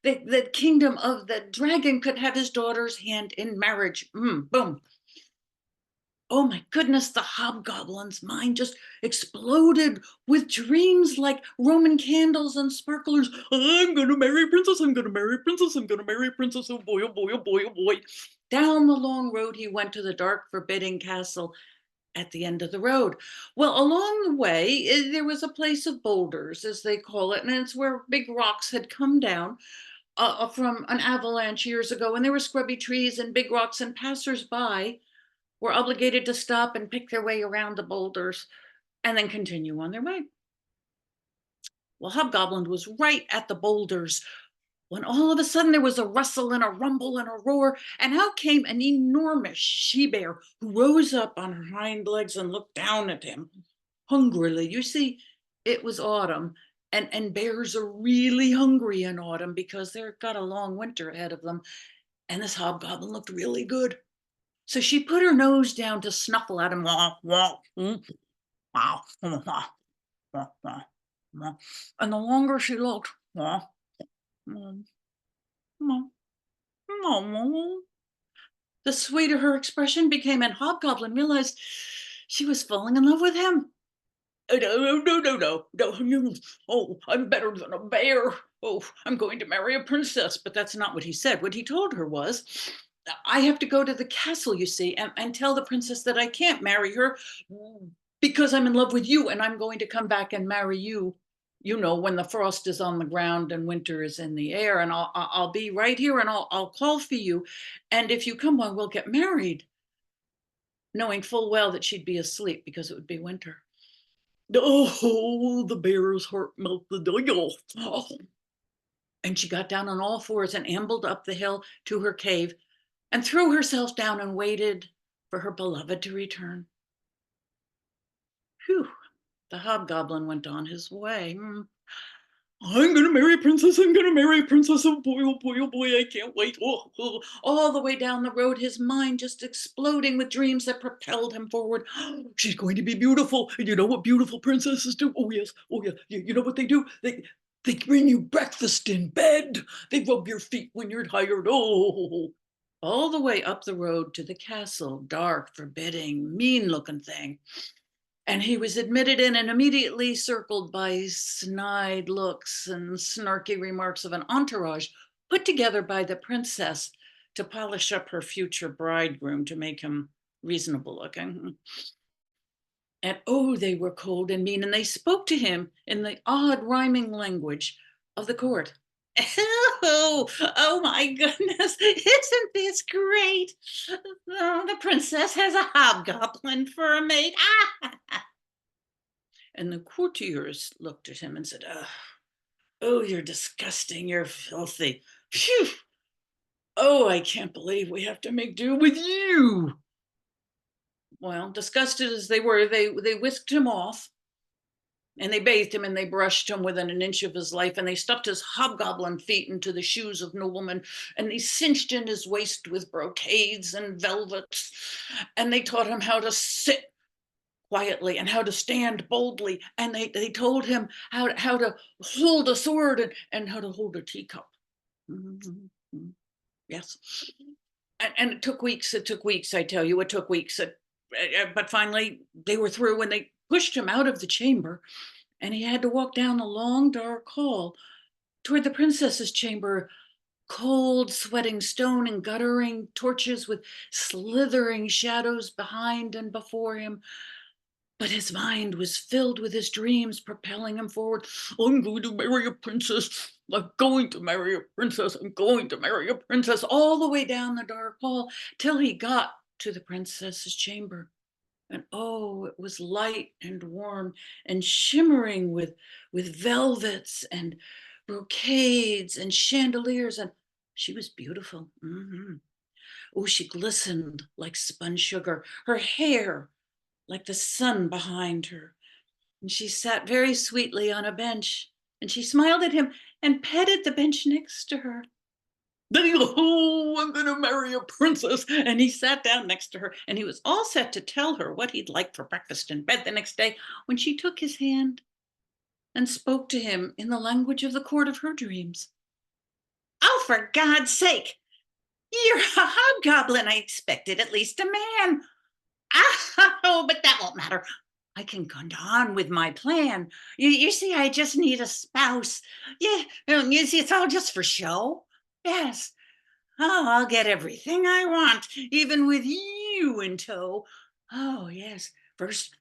the kingdom of the dragon could have his daughter's hand in marriage. Boom. Oh my goodness, the hobgoblin's mind just exploded with dreams like Roman candles and sparklers. I'm gonna marry a princess, I'm gonna marry a princess, I'm gonna marry a princess, oh boy, oh boy, oh boy, oh boy. Down the long road he went to the dark, forbidding castle at the end of the road. Well, along the way, there was a place of boulders, as they call it, and it's where big rocks had come down from an avalanche years ago, and there were scrubby trees and big rocks, and passers-by were obligated to stop and pick their way around the boulders and then continue on their way. Well, Hobgoblin was right at the boulders when all of a sudden there was a rustle and a rumble and a roar, and out came an enormous she-bear who rose up on her hind legs and looked down at him hungrily. You see, it was autumn, and bears are really hungry in autumn because they've got a long winter ahead of them, and this Hobgoblin looked really good. So she put her nose down to snuffle at him. And the longer she looked, the sweeter her expression became, and Hobgoblin realized she was falling in love with him. No. Oh, I'm better than a bear. Oh, I'm going to marry a princess. But that's not what he said. What he told her was, I have to go to the castle, you see, and tell the princess that I can't marry her because I'm in love with you, and I'm going to come back and marry you, when the frost is on the ground and winter is in the air, and I'll be right here, and I'll call for you. And if you come, well, we'll get married, knowing full well that she'd be asleep because it would be winter. Oh, the bear's heart melted. Oh. And she got down on all fours and ambled up the hill to her cave and threw herself down and waited for her beloved to return. Phew, the Hobgoblin went on his way. I'm going to marry a princess. I'm going to marry a princess. Oh boy, I can't wait. Oh. All the way down the road, his mind just exploding with dreams that propelled him forward. She's going to be beautiful. And you know what beautiful princesses do? Oh, yes. Oh, yeah. You know what they do? They bring you breakfast in bed. They rub your feet when you're tired. Oh, all the way up the road to the castle, dark, forbidding, mean-looking thing. And he was admitted in and immediately circled by snide looks and snarky remarks of an entourage put together by the princess to polish up her future bridegroom to make him reasonable looking. And oh, they were cold and mean, and they spoke to him in the odd rhyming language of the court. Oh my goodness, isn't this great? Oh, the princess has a hobgoblin for a mate. And the courtiers looked at him and said, oh, you're disgusting, you're filthy. Phew. Oh, I can't believe we have to make do with you. Well, disgusted as they were, they whisked him off, and they bathed him and they brushed him within an inch of his life, and they stuffed his hobgoblin feet into the shoes of noblemen, and they cinched in his waist with brocades and velvets, and they taught him how to sit quietly and how to stand boldly, and they told him how to hold a sword and how to hold a teacup. Yes. And it took weeks, I tell you, it took weeks. But finally they were through, and they pushed him out of the chamber, and he had to walk down a long dark hall toward the princess's chamber, cold, sweating stone and guttering torches with slithering shadows behind and before him. But his mind was filled with his dreams, propelling him forward. I'm going to marry a princess. I'm going to marry a princess. I'm going to marry a princess, all the way down the dark hall till he got to the princess's chamber. And oh, it was light and warm and shimmering with velvets and brocades and chandeliers. And she was beautiful. Oh, she glistened like spun sugar. Her hair like the sun behind her. And she sat very sweetly on a bench, and she smiled at him and petted the bench next to her. Oh, I'm going to marry a princess. And he sat down next to her, and he was all set to tell her what he'd like for breakfast in bed the next day when she took his hand and spoke to him in the language of the court of her dreams. Oh, for God's sake, you're a hobgoblin. I expected at least a man. Oh, but that won't matter. I can go on with my plan. You see, I just need a spouse. Yeah, you see, it's all just for show. Yes. Oh, I'll get everything I want, even with you in tow. Oh, yes. First,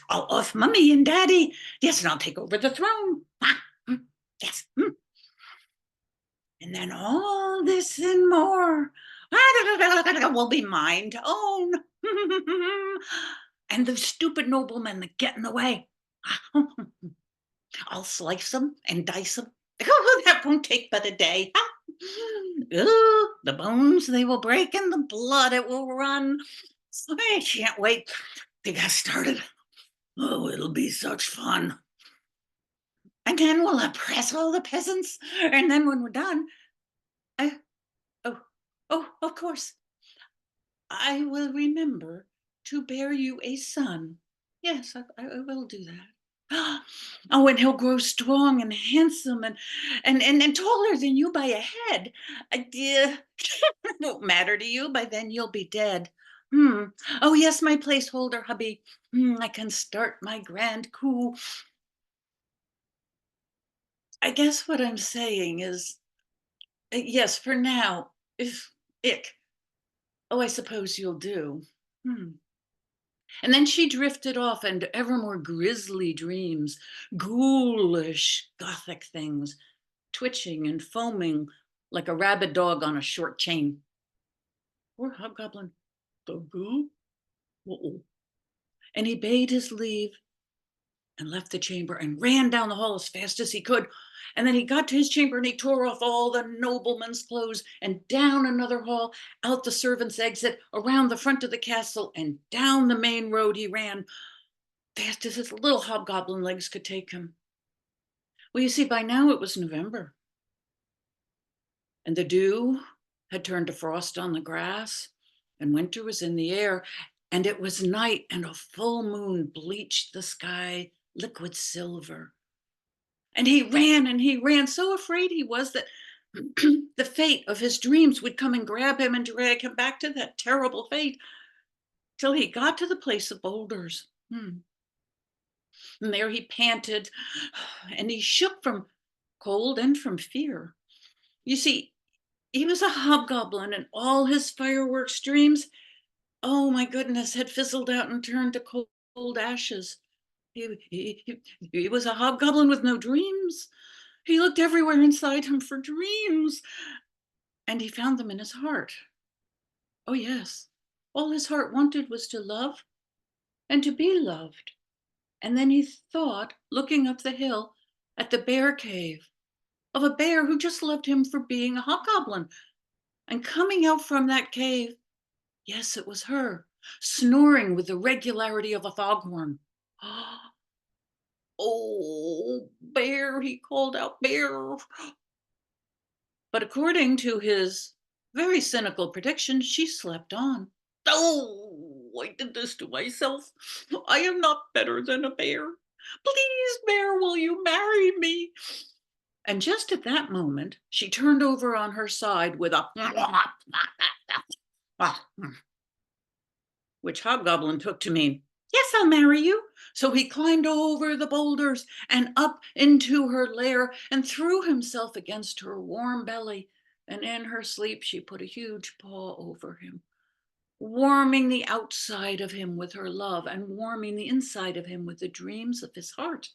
I'll off Mummy and Daddy. Yes, and I'll take over the throne. Yes. And then all this and more will be mine to own. And those stupid noblemen that get in the way, I'll slice them and dice them. That won't take but a day. Ooh, the bones they will break and the blood it will run. I can't wait to get started. Oh, it'll be such fun. And then we'll oppress all the peasants. And then when we're done, of course, I will remember to bear you a son. Yes, I will do that. Oh, and he'll grow strong and handsome and taller than you by a head. It won't matter to you. By then you'll be dead. Oh, yes, my placeholder, hubby. I can start my grand coup. I guess what I'm saying is, yes, for now, if ick. Oh, I suppose you'll do. And then she drifted off into ever more grisly dreams, ghoulish, gothic things, twitching and foaming like a rabid dog on a short chain. Poor Hobgoblin. The goo? Uh-oh. And he bade his leave and left the chamber and ran down the hall as fast as he could. And then he got to his chamber and he tore off all the noblemen's clothes and down another hall, out the servants' exit, around the front of the castle, and down the main road he ran, fast as his little hobgoblin legs could take him. Well, you see, by now it was November, and the dew had turned to frost on the grass, and winter was in the air, and it was night, and a full moon bleached the sky liquid silver. And he ran, so afraid he was that the fate of his dreams would come and grab him and drag him back to that terrible fate, till he got to the place of boulders. And there he panted, and he shook from cold and from fear. You see, he was a hobgoblin, and all his fireworks dreams, oh my goodness, had fizzled out and turned to cold ashes. He was a hobgoblin with no dreams. He looked everywhere inside him for dreams, and he found them in his heart. Oh, yes. All his heart wanted was to love and to be loved. And then he thought, looking up the hill at the bear cave, of a bear who just loved him for being a hobgoblin. And coming out from that cave, yes, it was her, snoring with the regularity of a foghorn. Oh, bear, he called out, bear. But according to his very cynical prediction, she slept on. Oh, I did this to myself. I am not better than a bear. Please, bear, will you marry me? And just at that moment, she turned over on her side with a which Hobgoblin took to mean, yes, I'll marry you. So he climbed over the boulders and up into her lair and threw himself against her warm belly. And in her sleep, she put a huge paw over him, warming the outside of him with her love and warming the inside of him with the dreams of his heart.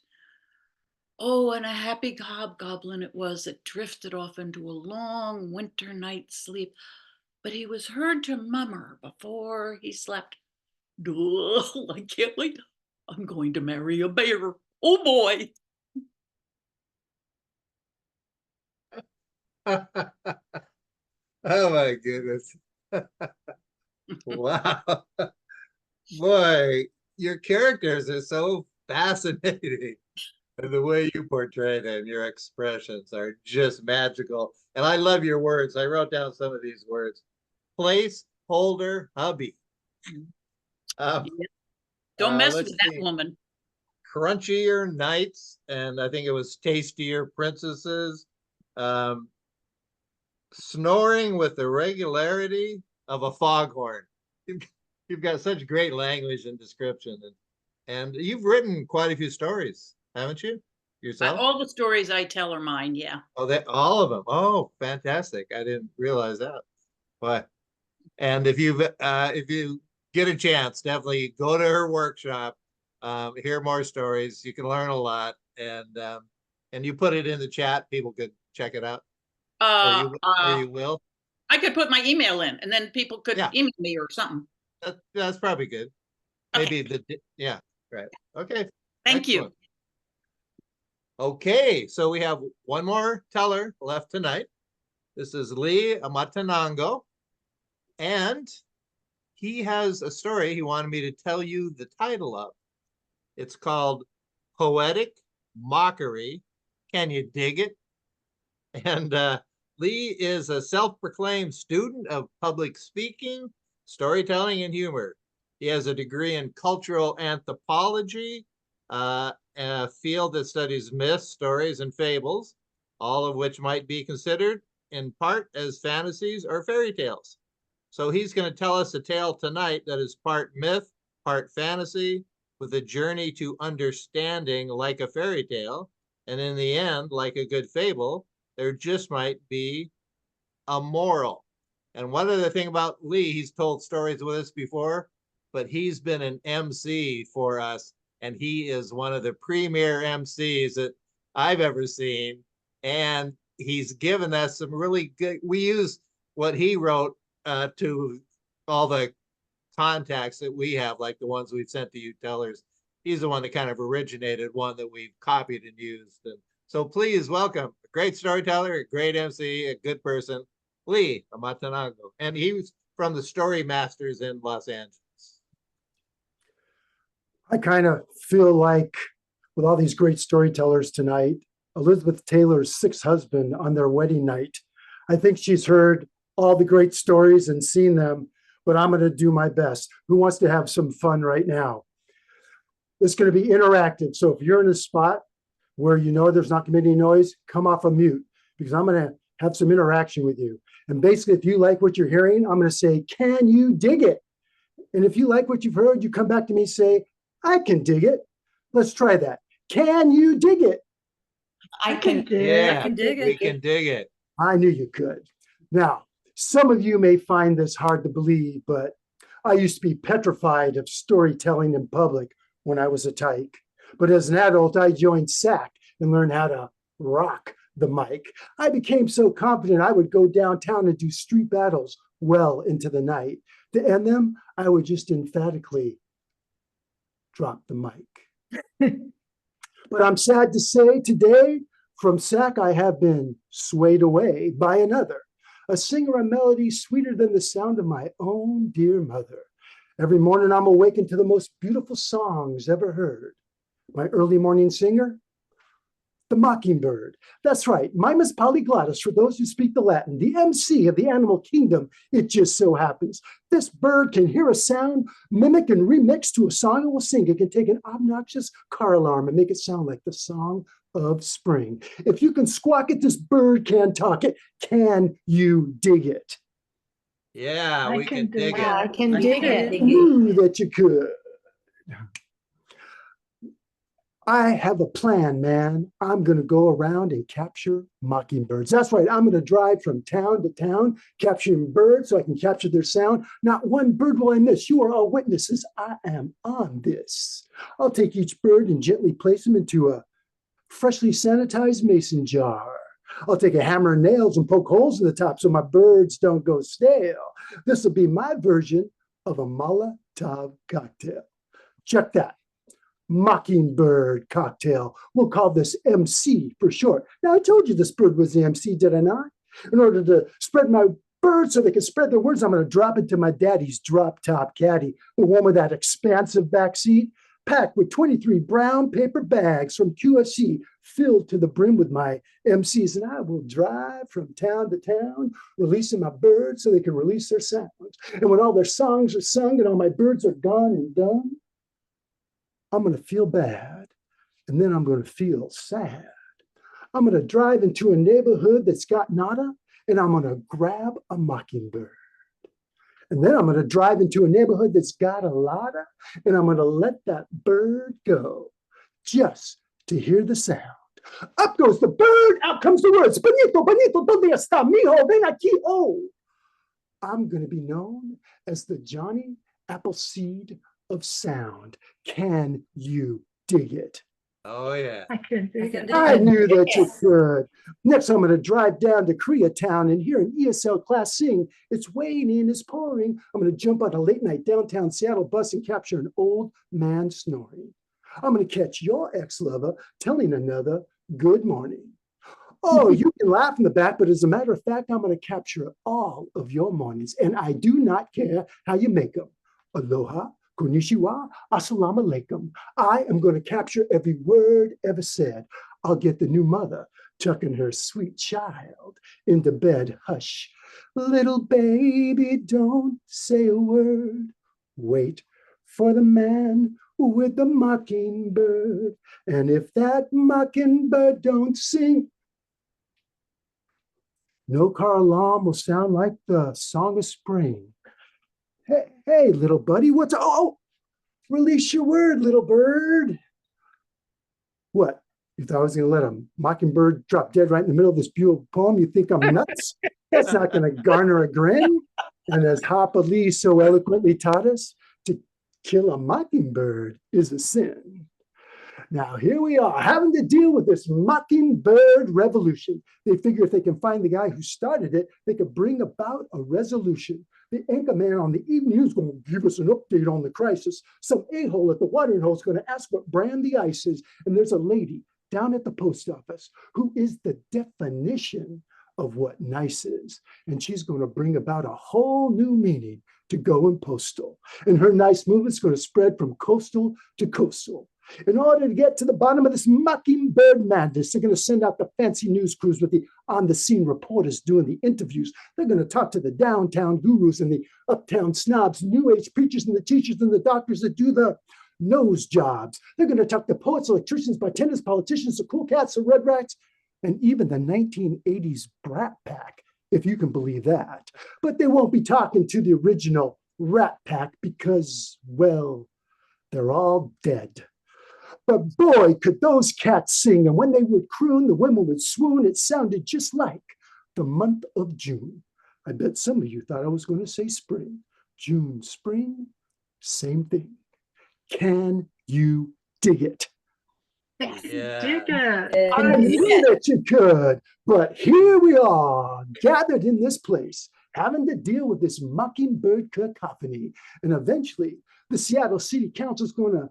Oh, and a happy hobgoblin it was that drifted off into a long winter night's sleep. But he was heard to murmur before he slept, "Duh, I can't wait. I'm going to marry a bear. Oh boy." Oh my goodness. Wow. Boy, your characters are so fascinating. And the way you portray them, your expressions are just magical. And I love your words. I wrote down some of these words. Placeholder hubby. Don't mess let's with that see. woman. Crunchier knights, and I think it was tastier princesses. Snoring with the regularity of a foghorn. You've got such great language and description, and you've written quite a few stories, haven't you? Yourself? All the stories I tell are mine, yeah. Oh, that all of them. Oh, fantastic! I didn't realize that. But and if you get a chance, definitely go to her workshop, hear more stories. You can learn a lot, and you put it in the chat. People could check it out. Or you will? I could put my email in and then people could Yeah. email me or something. That's probably good. Okay. Maybe yeah, right. Okay. Thank you. Excellent. Okay, so we have one more teller left tonight. This is Lee Amatanango, and he has a story he wanted me to tell you the title of. It's called Poetic Mockery. Can you dig it? And Lee is a self-proclaimed student of public speaking, storytelling, and humor. He has a degree in cultural anthropology, a field that studies myths, stories, and fables, all of which might be considered in part as fantasies or fairy tales. So he's going to tell us a tale tonight that is part myth, part fantasy, with a journey to understanding like a fairy tale. And in the end, like a good fable, there just might be a moral. And one other thing about Lee, he's told stories with us before, but he's been an MC for us, and he is one of the premier MCs that I've ever seen. And he's given us some really good, we use what he wrote to all the contacts that we have, like the ones we've sent to you tellers. He's the one that kind of originated one that we've copied and used. And so please welcome a great storyteller, a great MC, a good person, Lee Amatanango. And he was from the Story Masters in Los Angeles. I kind of feel like with all these great storytellers tonight, Elizabeth Taylor's sixth husband on their wedding night. I think she's heard all the great stories and seen them, but I'm going to do my best. Who wants to have some fun right now? It's going to be interactive. So if you're in a spot where you know there's not going to be any noise, come off a mute because I'm going to have some interaction with you. And basically, if you like what you're hearing, I'm going to say, can you dig it? And if you like what you've heard, you come back to me, say, I can dig it. Let's try that. Can you dig it? I can dig Yeah, I can dig we it. can dig it. I knew you could. Now, some of you may find this hard to believe, but I used to be petrified of storytelling in public when I was a tyke. But as an adult, I joined SAC and learned how to rock the mic. I became so confident I would go downtown and do street battles well into the night. To end them, I would just emphatically drop the mic. But I'm sad to say today, from SAC, I have been swayed away by another, a singer of melody sweeter than the sound of my own dear mother. Every morning I'm awakened to the most beautiful songs ever heard. My early morning singer, the mockingbird. That's right, Mimus polyglottis for those who speak the Latin, the MC of the animal kingdom. It just so happens. This bird can hear a sound, mimic and remix to a song it will sing. It can take an obnoxious car alarm and make it sound like the song of spring. If you can squawk it, this bird can talk it. Can you dig it? Yeah, we can dig it. I can dig it. Knew that you could. I have a plan, man. I'm going to go around and capture mockingbirds. That's right. I'm going to drive from town to town, capturing birds so I can capture their sound. Not one bird will I miss. You are all witnesses. I am on this. I'll take each bird and gently place them into a freshly sanitized mason jar. I'll take a hammer and nails and poke holes in the top so my birds don't go stale. This will be my version of a Molotov cocktail. Check that. Mockingbird cocktail. We'll call this MC for short. Now, I told you this bird was the MC, did I not? In order to spread my birds so they can spread their words, I'm going to drop into my daddy's drop top caddy, the one with that expansive back seat, packed with 23 brown paper bags from QFC, filled to the brim with my MCs. And I will drive from town to town, releasing my birds so they can release their sounds. And when all their songs are sung and all my birds are gone and done, I'm going to feel bad, and then I'm going to feel sad. I'm going to drive into a neighborhood that's got nada, and I'm going to grab a mockingbird. And then I'm going to drive into a neighborhood that's got a lotta, and I'm going to let that bird go just to hear the sound. Up goes the bird, out comes the words. Bonito, bonito, donde está, mijo, ven aquí, oh. I'm going to be known as the Johnny Appleseed of sound. Can you dig it? Oh, yeah. I can dig it. I knew that you Yes. could. Next, I'm going to drive down to Koreatown and hear an ESL class sing. It's raining, it's pouring. I'm going to jump on a late night downtown Seattle bus and capture an old man snoring. I'm going to catch your ex-lover telling another good morning. Oh, you can laugh in the back, but as a matter of fact, I'm going to capture all of your mornings, and I do not care how you make them. Aloha, konnichiwa, assalamu alaikum. I am going to capture every word ever said. I'll get the new mother tucking her sweet child into bed. Hush, little baby, don't say a word. Wait for the man with the mockingbird. And if that mockingbird don't sing, no car alarm will sound like the song of spring. Hey, little buddy, what's release your word, little bird. What? You thought I was going to let a mockingbird drop dead right in the middle of this beautiful poem? You think I'm nuts? That's not going to garner a grin. And as Hapa Lee so eloquently taught us, to kill a mockingbird is a sin. Now, here we are having to deal with this mockingbird revolution. They figure if they can find the guy who started it, they could bring about a resolution. The anchor man on the evening news is going to give us an update on the crisis. Some a-hole at the watering hole is going to ask what brand the ice is. And there's a lady down at the post office who is the definition of what nice is. And she's going to bring about a whole new meaning to going postal. And her nice movement is going to spread from coastal to coastal. In order to get to the bottom of this mockingbird madness, they're going to send out the fancy news crews with the on-the-scene reporters doing the interviews. They're going to talk to the downtown gurus and the uptown snobs, new age preachers and the teachers and the doctors that do the nose jobs. They're going to talk to poets, electricians, bartenders, politicians, the cool cats, the red rats, and even the 1980s Brat Pack, if you can believe that. But they won't be talking to the original Rat Pack because, well, they're all dead. But boy, could those cats sing. And when they would croon, the women would swoon. It sounded just like the month of June. I bet some of you thought I was going to say spring. June, spring, same thing. Can you dig it? Yeah. Dig it. I knew that you could, but here we are, gathered in this place, having to deal with this mockingbird cacophony. And eventually, the Seattle City Council is going to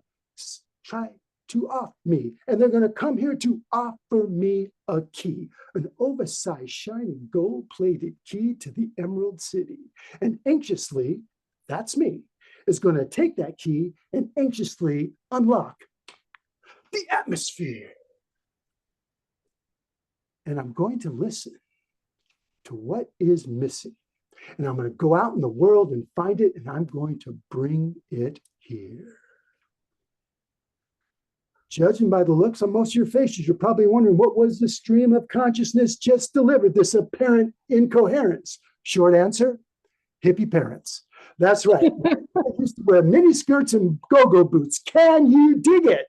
try to off me, and they're going to come here to offer me a key, an oversized, shiny, gold-plated key to the Emerald City. And anxiously, that's me, is going to take that key and anxiously unlock the atmosphere. And I'm going to listen to what is missing. And I'm going to go out in the world and find it, and I'm going to bring it here. Judging by the looks on most of your faces, you're probably wondering, what was the stream of consciousness just delivered, this apparent incoherence? Short answer, hippie parents. That's right. I used to wear mini skirts and go-go boots. Can you dig it?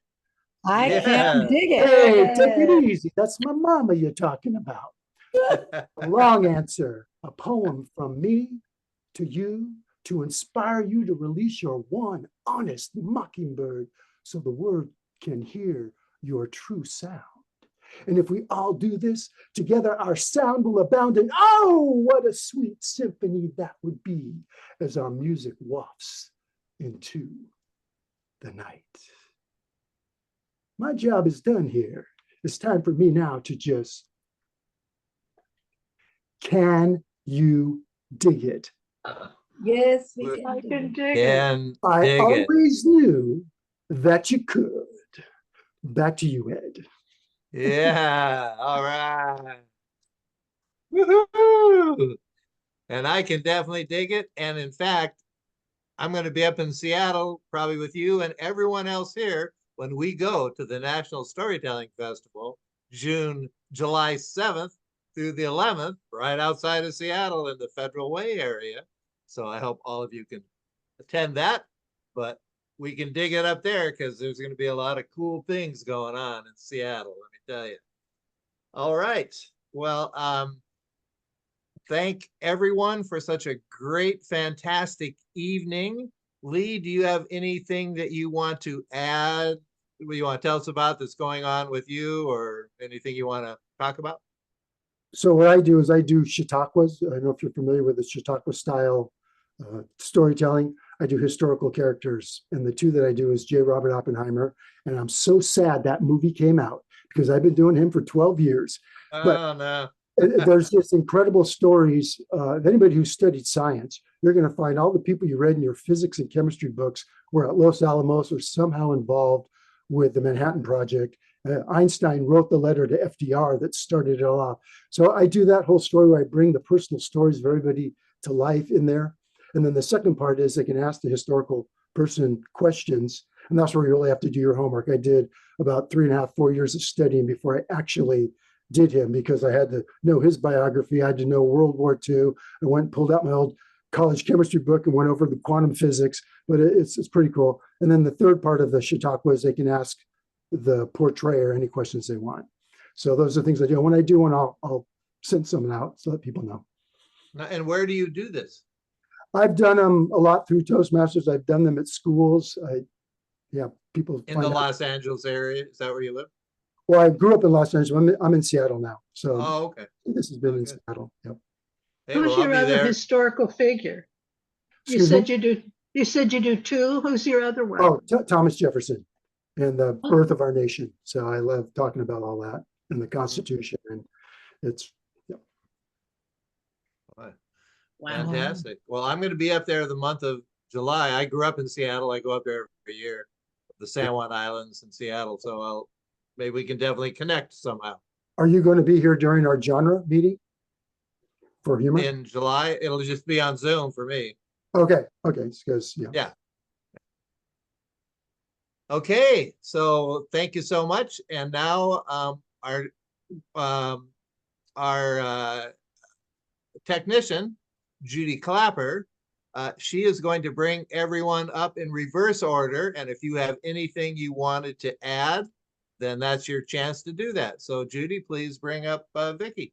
I Yeah. can dig it. Hey, take it easy. That's my mama you're talking about. A long answer, a poem from me to you to inspire you to release your one honest mockingbird so the world can hear your true sound. And if we all do this, together our sound will abound. And oh, what a sweet symphony that would be as our music wafts into the night. My job is done here. It's time for me now to just, can you dig it? Yes, we Good. can. I do can it. dig it. Can I dig it. always knew that you could. Back to you, Ed. Yeah. All right. Woohoo! And I can definitely dig it. And in fact, I'm going to be up in Seattle, probably with you and everyone else here when we go to the National Storytelling Festival, July 7th through the 11th, right outside of Seattle in the Federal Way area. So I hope all of you can attend that, but we can dig it up there because there's going to be a lot of cool things going on in Seattle, let me tell you. All right. Well, thank everyone for such a great, fantastic evening. Lee, do you have anything that you want to add you want to tell us about that's going on with you, or anything you want to talk about? So what I do is I do Chautauquas. I don't know if you're familiar with the Chautauqua style storytelling. I do historical characters, and the two that I do is J. Robert Oppenheimer. And I'm so sad that movie came out because I've been doing him for 12 years. But Oh, no. there's just incredible stories. Anybody who studied science, you're going to find all the people you read in your physics and chemistry books were at Los Alamos or somehow involved with the Manhattan Project. Einstein wrote the letter to FDR that started it all off. So I do that whole story where I bring the personal stories of everybody to life in there. And then the second part is they can ask the historical person questions. And that's where you really have to do your homework. I did about 3.5, 4 years of studying before I actually did him, because I had to know his biography. I had to know World War II. I went and pulled out my old college chemistry book and went over the quantum physics, but it's pretty cool. And then the third part of the Chautauqua is they can ask the portrayer any questions they want. So those are things I do. When I do one, I'll send some out so that people know. And where do you do this? I've done them a lot through Toastmasters. I've done them at schools. People In find the out. Los Angeles area? Is that where you live? Well, I grew up in Los Angeles. I'm in Seattle now. So Oh, okay. this has been in good. Seattle. Yep. Hey, Who's well, I'll your be other there. historical figure? You Excuse said me? you said you do two. Who's your other one? Oh, Thomas Jefferson and the birth of our nation. So I love talking about all that and the Constitution. And it's, Wow. Fantastic. Well, I'm going to be up there the month of July. I grew up in Seattle. I go up there every year, the San Juan Islands in Seattle. So maybe we can definitely connect somehow. are you going to be here during our genre meeting for humor? In July, it'll just be on Zoom for me. Okay. Because, Yeah. Okay. So thank you so much. And now our technician, Judy Clapper, she is going to bring everyone up in reverse order. And if you have anything you wanted to add, then that's your chance to do that. So Judy, please bring up Vicky.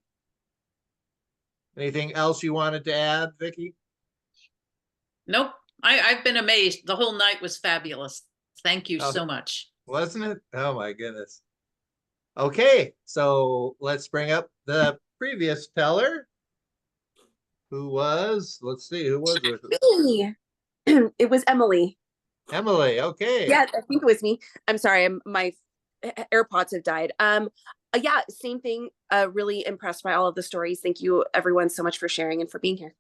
Anything else you wanted to add, Vicky? Nope. I've been amazed. The whole night was fabulous. Thank you Oh. so much. Wasn't it? Oh my goodness. Okay, so let's bring up the previous teller, who was, let's see, who was with us? Me. It was Emily. Emily, okay. Yeah, I think it was me. I'm sorry, my AirPods have died. Yeah, same thing. Really impressed by all of the stories. Thank you, everyone, so much for sharing and for being here.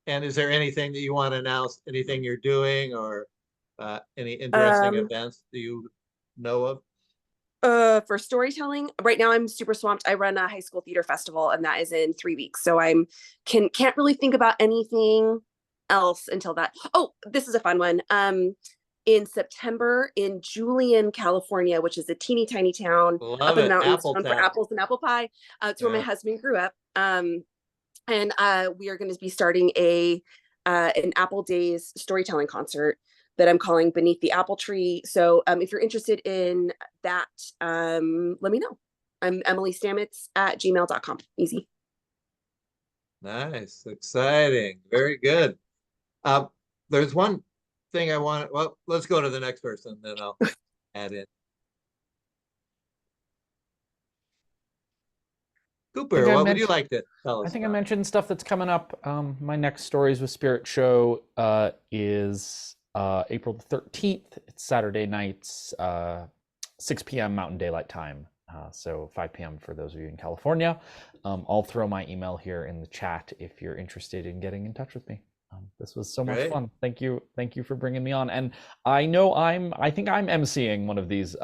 And is there anything that you want to announce, anything you're doing, or any interesting events that you know of? For storytelling, right now I'm super swamped. I run a high school theater festival, and that is in 3 weeks. So can't really think about anything else until that. Oh, this is a fun one. In September in Julian, California, which is a teeny tiny town Love up in it, the mountains, Apple known for Town. apples and apple pie. It's where my Yeah. husband grew up. And we are going to be starting an Apple Days storytelling concert that I'm calling Beneath the Apple Tree. So if you're interested in that, let me know. I'm Emily Stamets at gmail.com. Easy. Nice, exciting, very good. There's one thing I want, well, let's go to the next person, then I'll add in. Cooper, what would you like to tell us? I think I about? mentioned stuff that's coming up. My next Stories with Spirit show is April the 13th. It's Saturday nights, 6 p.m. Mountain Daylight Time. So 5 p.m. for those of you in California. I'll throw my email here in the chat if you're interested in getting in touch with me. This was so much Great. fun. Thank you for bringing me on. And I know I think I'm emceeing one of these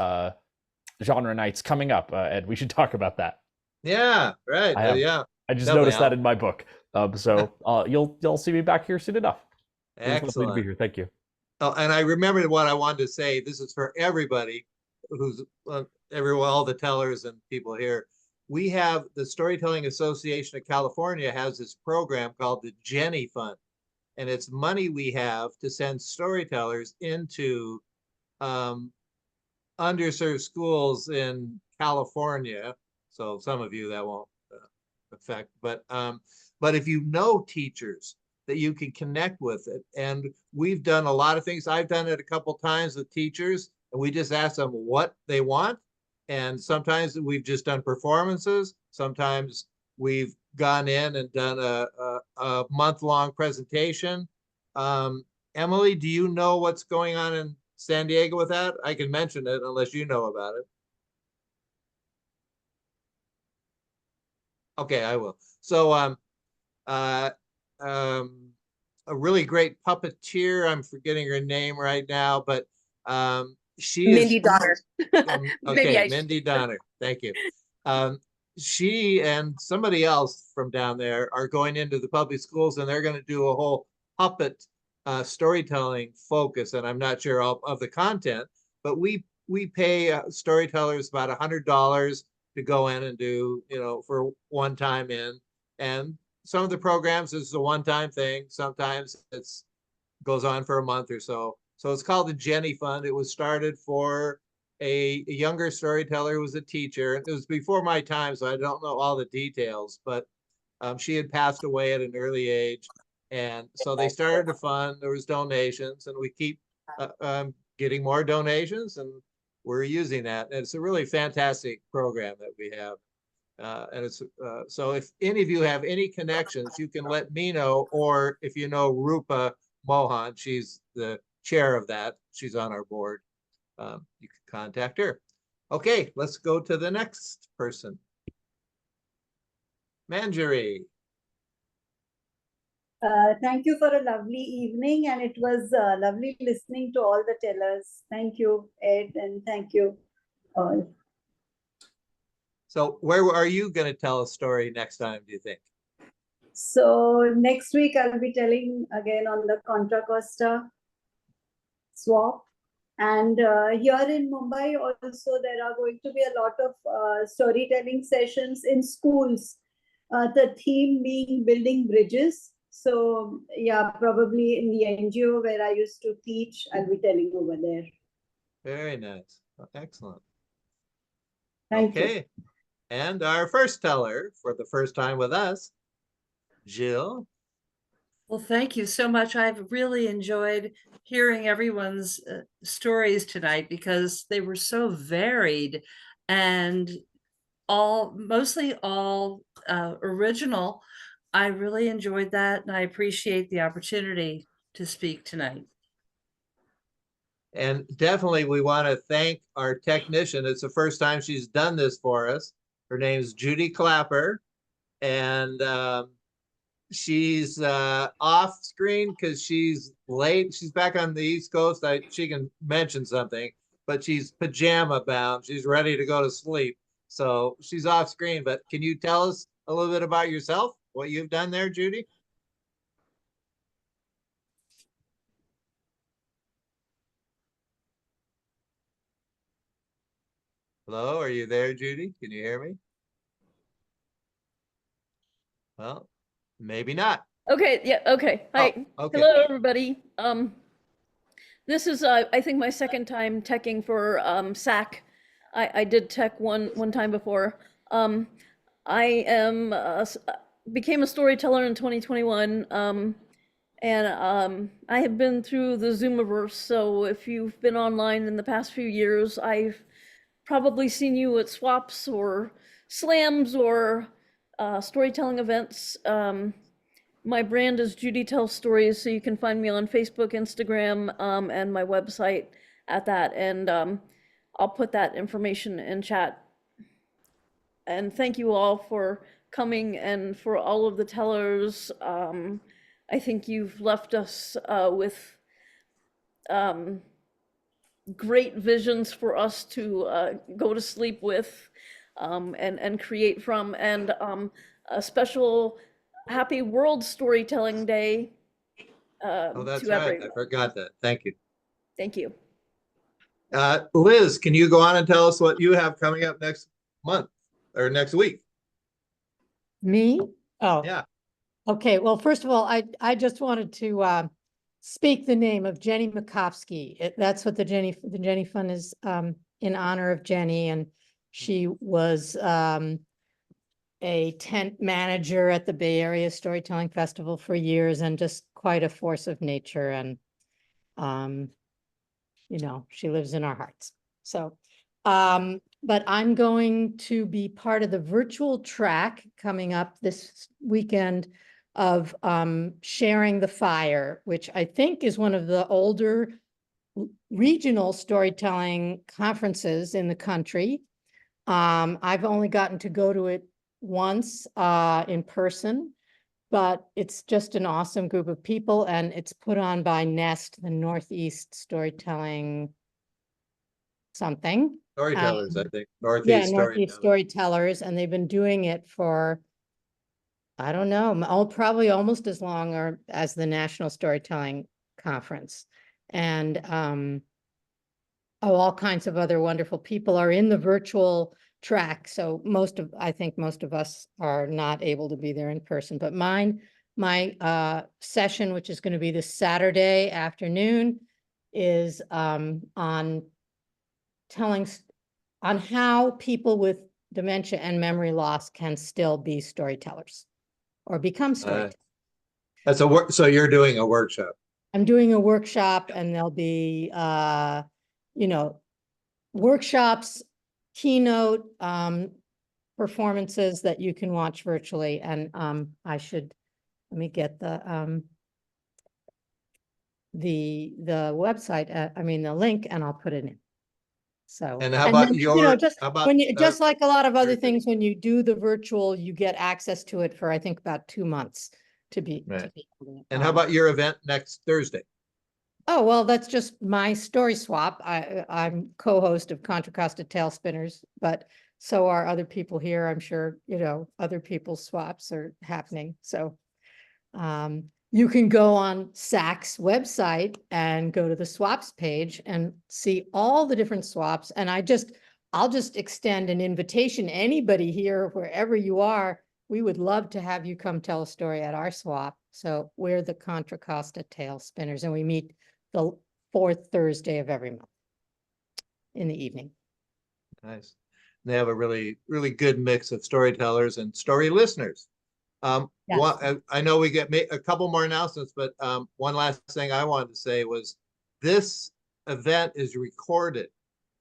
genre nights coming up. Ed, we should talk about that. Yeah, right. Yeah. I just Definitely, noticed that in my book. So you'll see me back here soon enough. It was lovely to Excellent. be here. Thank you. Oh, and I remembered what I wanted to say. This is for everybody who's all the tellers and people here. We have the Storytelling Association of California has this program called the Jenny Fund, and it's money we have to send storytellers into underserved schools in California. So some of you that won't affect, but if you know teachers that you can connect with it, and we've done a lot of things. I've done it a couple times with teachers. and we just ask them what they want. And sometimes we've just done performances. Sometimes we've gone in and done a month-long presentation. Emily, do you know what's going on in San Diego with that? I can mention it unless you know about it. Okay, I will. So uh, a really great puppeteer, I'm forgetting her name right now, but she Mindy is Donner. Maybe okay, I Mindy Donner. Thank you. She and somebody else from down there are going into the public schools, and they're going to do a whole puppet storytelling focus. And I'm not sure of the content, but we pay storytellers about $100 to go in and do, you know, for one time in. And some of the programs is a one-time thing. Sometimes it's goes on for a month or so. So it's called the Jenny Fund. It was started for a younger storyteller who was a teacher. It was before my time, so I don't know all the details, but she had passed away at an early age. And so they started a fund, there was donations, and we keep getting more donations, and we're using that. And it's a really fantastic program that we have. And it's so if any of you have any connections, you can let me know, or if you know Rupa Mohan, she's the chair of that. She's on our board. You can contact her. Okay, let's go to the next person. Manjari. Thank you for a lovely evening, and it was lovely listening to all the tellers. Thank you, Ed, and thank you all. So where are you going to tell a story next time, do you think? So next week I'll be telling again on the Contra Costa swap. And here in Mumbai also there are going to be a lot of storytelling sessions in schools. The theme being building bridges. So yeah, probably in the NGO where I used to teach, I'll be telling over there. Very nice. Excellent. Thank you. Okay. And our first teller for the first time with us, Jill. Well, thank you so much. I've really enjoyed hearing everyone's stories tonight because they were so varied and mostly all original. I really enjoyed that, and I appreciate the opportunity to speak tonight. And definitely we want to thank our technician. It's the first time she's done this for us. Her name's Judy Clapper, and she's off screen because she's late. She's back on the East Coast. She can mention something, but she's pajama bound. She's ready to go to sleep. So she's off screen, but can you tell us a little bit about yourself, what you've done there, Judy? Hello, are you there, Judy? Can you hear me? Well, maybe not. Okay, yeah, okay. Hi. Oh, okay. Hello, everybody. This is I think my second time teching for SAC. I did tech one time before. I am became a storyteller in 2021. And I have been through the Zoomiverse, so if you've been online in the past few years, I've probably seen you at swaps or slams or storytelling events. My brand is Judy Tells Stories, so you can find me on Facebook, Instagram, and my website at that. And I'll put that information in chat. And thank you all for coming and for all of the tellers. I think you've left us with great visions for us to go to sleep with and create from. And a special Happy World Storytelling Day. Oh, that's to right. everyone. I forgot that. Thank you. Thank you. Liz, can you go on and tell us what you have coming up next month or next week? Me? Oh, Yeah. okay. Well, first of all, I just wanted to speak the name of Jenny Makovsky. That's what the Jenny Fund is in honor of Jenny, and she was a tent manager at the Bay Area Storytelling Festival for years, and just quite a force of nature. And you know, she lives in our hearts. So, but I'm going to be part of the virtual track coming up this weekend of Sharing the Fire, which I think is one of the older regional storytelling conferences in the country. I've only gotten to go to it once in person, but it's just an awesome group of people, and it's put on by Nest, the Northeast Storytelling something. Storytellers, I think. Yeah, Northeast Northeast Storytellers. Storytellers, and they've been doing it for, I don't know, probably almost as long or as the National Storytelling Conference. And all kinds of other wonderful people are in the virtual track. So I think most of us are not able to be there in person, but my session, which is going to be this Saturday afternoon, is on on how people with dementia and memory loss can still be storytellers or become storytellers. That's a work. So you're doing a workshop. I'm doing a workshop, and there'll be, you know, workshops, keynote performances that you can watch virtually. And let me get the website, the link, and I'll put it in. So, And how about then, your, you know, just how about, when you, just like a lot of other very good. things, when you do the virtual, you get access to it for, I think, about 2 months to be. Right. And how about your event next Thursday? Oh, well, that's just my story swap. I'm co-host of Contra Costa Tail Spinners, but so are other people here. I'm sure, you know, other people's swaps are happening. So you can go on SAC's website and go to the swaps page and see all the different swaps. And I'll just extend an invitation. Anybody here, wherever you are, we would love to have you come tell a story at our swap. So we're the Contra Costa Tail Spinners, and we meet the 4th Thursday of every month in the evening. Nice. They have a really, really good mix of storytellers and story listeners. Yes. I know we get a couple more announcements, but one last thing I wanted to say was this event is recorded,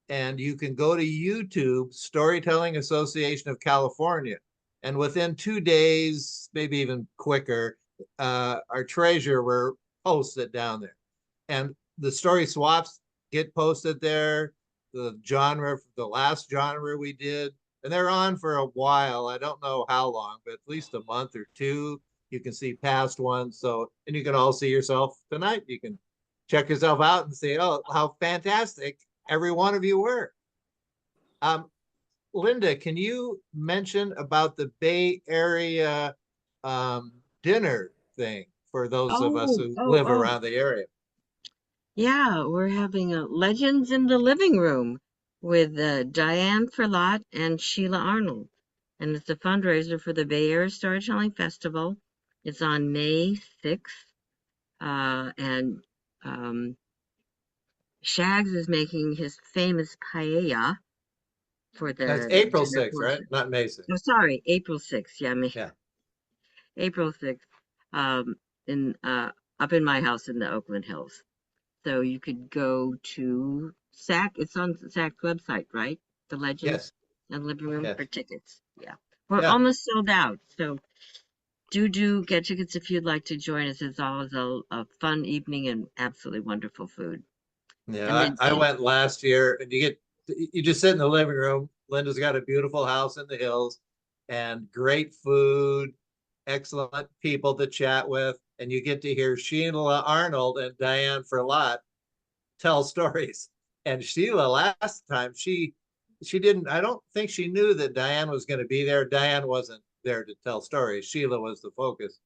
and you can go to YouTube, Storytelling Association of California, and within 2 days, maybe even quicker, our treasurer will post it down there. And the story swaps get posted there, the last genre we did, and they're on for a while. I don't know how long, but at least a month or two. You can see past ones. So, and you can all see yourself tonight. You can check yourself out and say, oh, how fantastic every one of you were. Linda, can you mention about the Bay Area dinner thing for those of us who live around the area? Yeah, we're having a Legends in the Living Room with Diane Ferlat and Sheila Arnold. And it's a fundraiser for the Bay Area Storytelling Festival. It's on May 6th. And Shags is making his famous paella for the That's April dinner 6th, right? portion. Not May 6th. No, sorry, April 6th. Yeah. April 6th. In up in my house in the Oakland Hills. So you could go to SAC. It's on SAC's website, right? The Legends and Living Room for tickets. Yeah. We're almost sold out. So do get tickets if you'd like to join us. It's always a fun evening and absolutely wonderful food. Yeah, I went last year, and you just sit in the living room. Linda's got a beautiful house in the hills and great food, excellent people to chat with, and you get to hear Sheila Arnold and Diane Ferlat tell stories. And Sheila, last time, she didn't, I don't think she knew that Diane was going to be there. Diane wasn't there to tell stories. Sheila was the focus.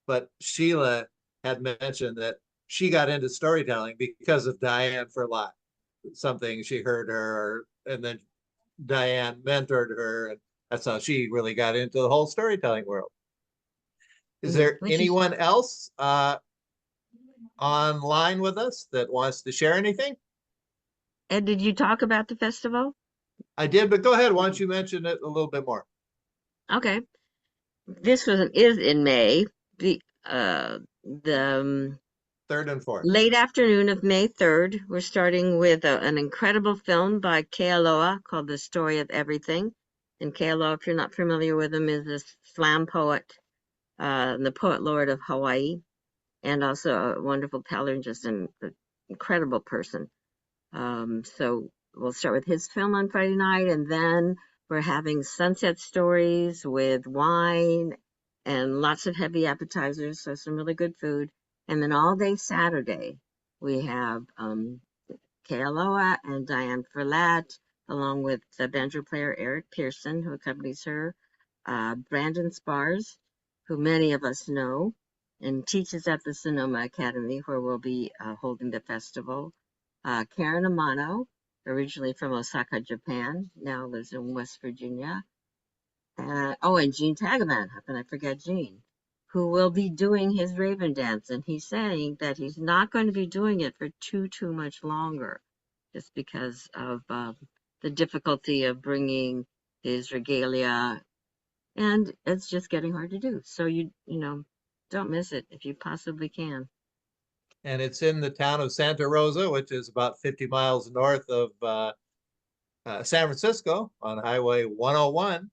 But Sheila had mentioned that she got into storytelling because of Diane Ferlat, something she heard her, and then Diane mentored her, and that's how she really got into the whole storytelling world. Is there anyone else online with us that wants to share anything? Ed, did you talk about the festival? I did, but go ahead. Why don't you mention it a little bit more? Okay. This is in May. The 3rd and 4th. Late afternoon of May 3rd, we're starting with an incredible film by Kealoha called The Story of Everything. And Kealoha, if you're not familiar with him, is this slam poet, the poet laureate of Hawaii, and also a wonderful teller and just an incredible person. So we'll start with his film on Friday night, and then we're having sunset stories with wine and lots of heavy appetizers, so some really good food. And then all day Saturday, we have Kealoha and Diane Ferlat, along with the banjo player Eric Pearson, who accompanies her, Brandon Spars, who many of us know, and teaches at the Sonoma Academy, where we'll be holding the festival. Karen Amano, originally from Osaka, Japan, now lives in West Virginia. And Gene Tagaman, how can I forget Gene, who will be doing his Raven Dance. And he's saying that he's not going to be doing it for too much longer, just because of the difficulty of bringing his regalia. And it's just getting hard to do. So you know, don't miss it if you possibly can. And it's in the town of Santa Rosa, which is about 50 miles north of San Francisco on Highway 101.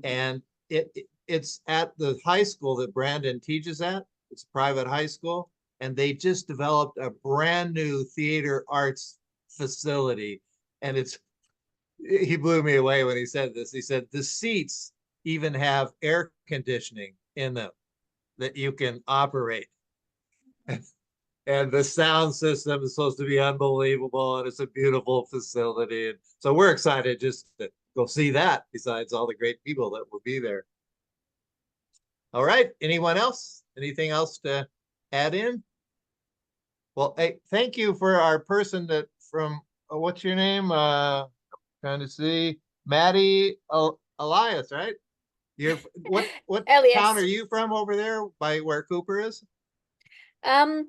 And it's at the high school that Brandon teaches at. It's a private high school. And they just developed a brand new theater arts facility. And he blew me away when he said this. He said, the seats even have air conditioning in them that you can operate. And the sound system is supposed to be unbelievable, and it's a beautiful facility. And so we're excited just to go see that, besides all the great people that will be there. All right, anyone else? Anything else to add in? Well, hey, thank you for our person that from, what's your name? Trying to see, Maddie Elias, right? You're what Elias. town are you from over there by where Cooper is? I'm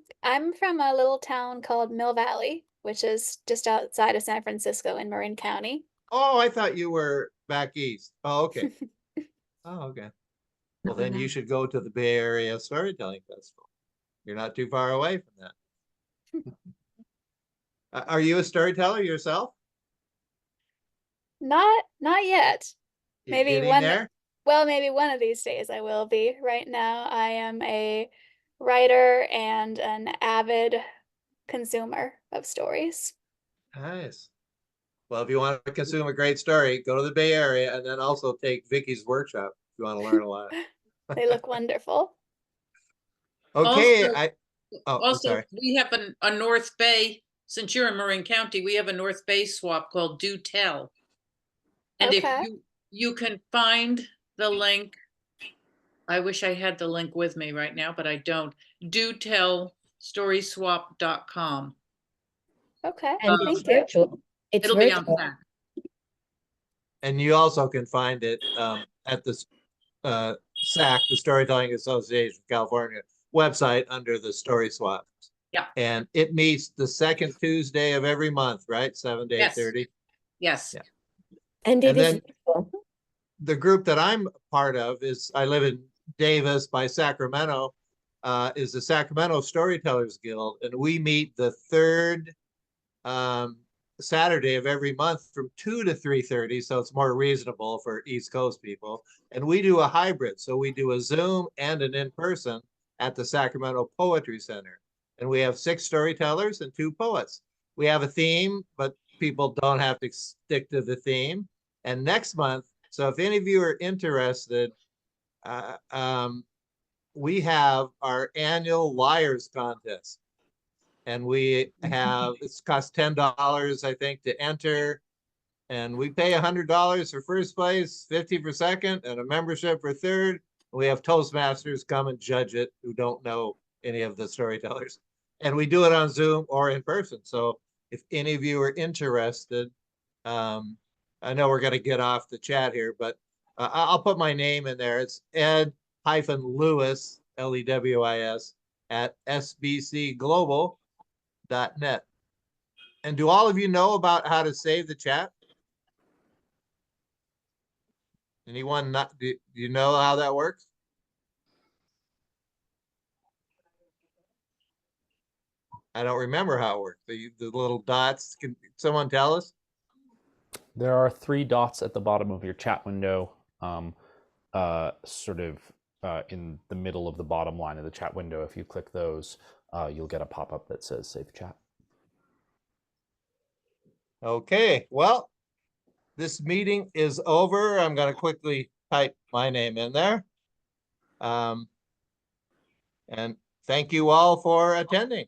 from a little town called Mill Valley, which is just outside of San Francisco in Marin County. Oh, I thought you were back east. Oh, okay. Oh, okay. Well, then you should go to the Bay Area Storytelling Festival. You're not too far away from that. Are you a storyteller yourself? Not yet. You're Maybe getting one there? well, maybe one of these days I will be. Right now I am a writer and an avid consumer of stories. Nice. Well, if you want to consume a great story, go to the Bay Area and then also take Vicky's workshop if you want to learn a lot. They look wonderful. Okay, Also, I'm also sorry. we have a North Bay, since you're in Marin County, we have a North Bay swap called Do Tell. And if Okay. you can find the link, I wish I had the link with me right now, but I don't. Do Tell storyswap.com. Okay. And it's virtual. It's It'll be on virtual. SAC. And you also can find it at the SAC, the Storytelling Association of California website under the Story Swaps. Yeah. And it meets the second Tuesday of every month, right? 7 to Yes. 8:30. Yes. Yeah. And it And is then virtual. the group that I'm part of is, I live in Davis by Sacramento, is the Sacramento Storytellers Guild. And we meet the third Saturday of every month from 2 to 3:30. So it's more reasonable for East Coast people. And we do a hybrid. So we do a Zoom and an in-person at the Sacramento Poetry Center. And we have 6 storytellers and 2 poets. We have a theme, but people don't have to stick to the theme. And next month, so if any of you are interested, we have our annual Liars Contest. And we have, it's cost $10, I think, to enter. And we pay $100 for first place, 50 for second, and a membership for third. We have Toastmasters come and judge it who don't know any of the storytellers. And we do it on Zoom or in person. So if any of you are interested, I know we're going to get off the chat here, but I'll put my name in there. It's Ed-Lewis, Lewis, at sbcglobal.net. And do all of you know about how to save the chat? Anyone not, do you know how that works? I don't remember how it worked. The little dots. Can someone tell us? There are 3 dots at the bottom of your chat window, sort of in the middle of the bottom line of the chat window. If you click those, you'll get a pop-up that says Save Chat. Okay, well, this meeting is over. I'm going to quickly type my name in there. And thank you all for attending.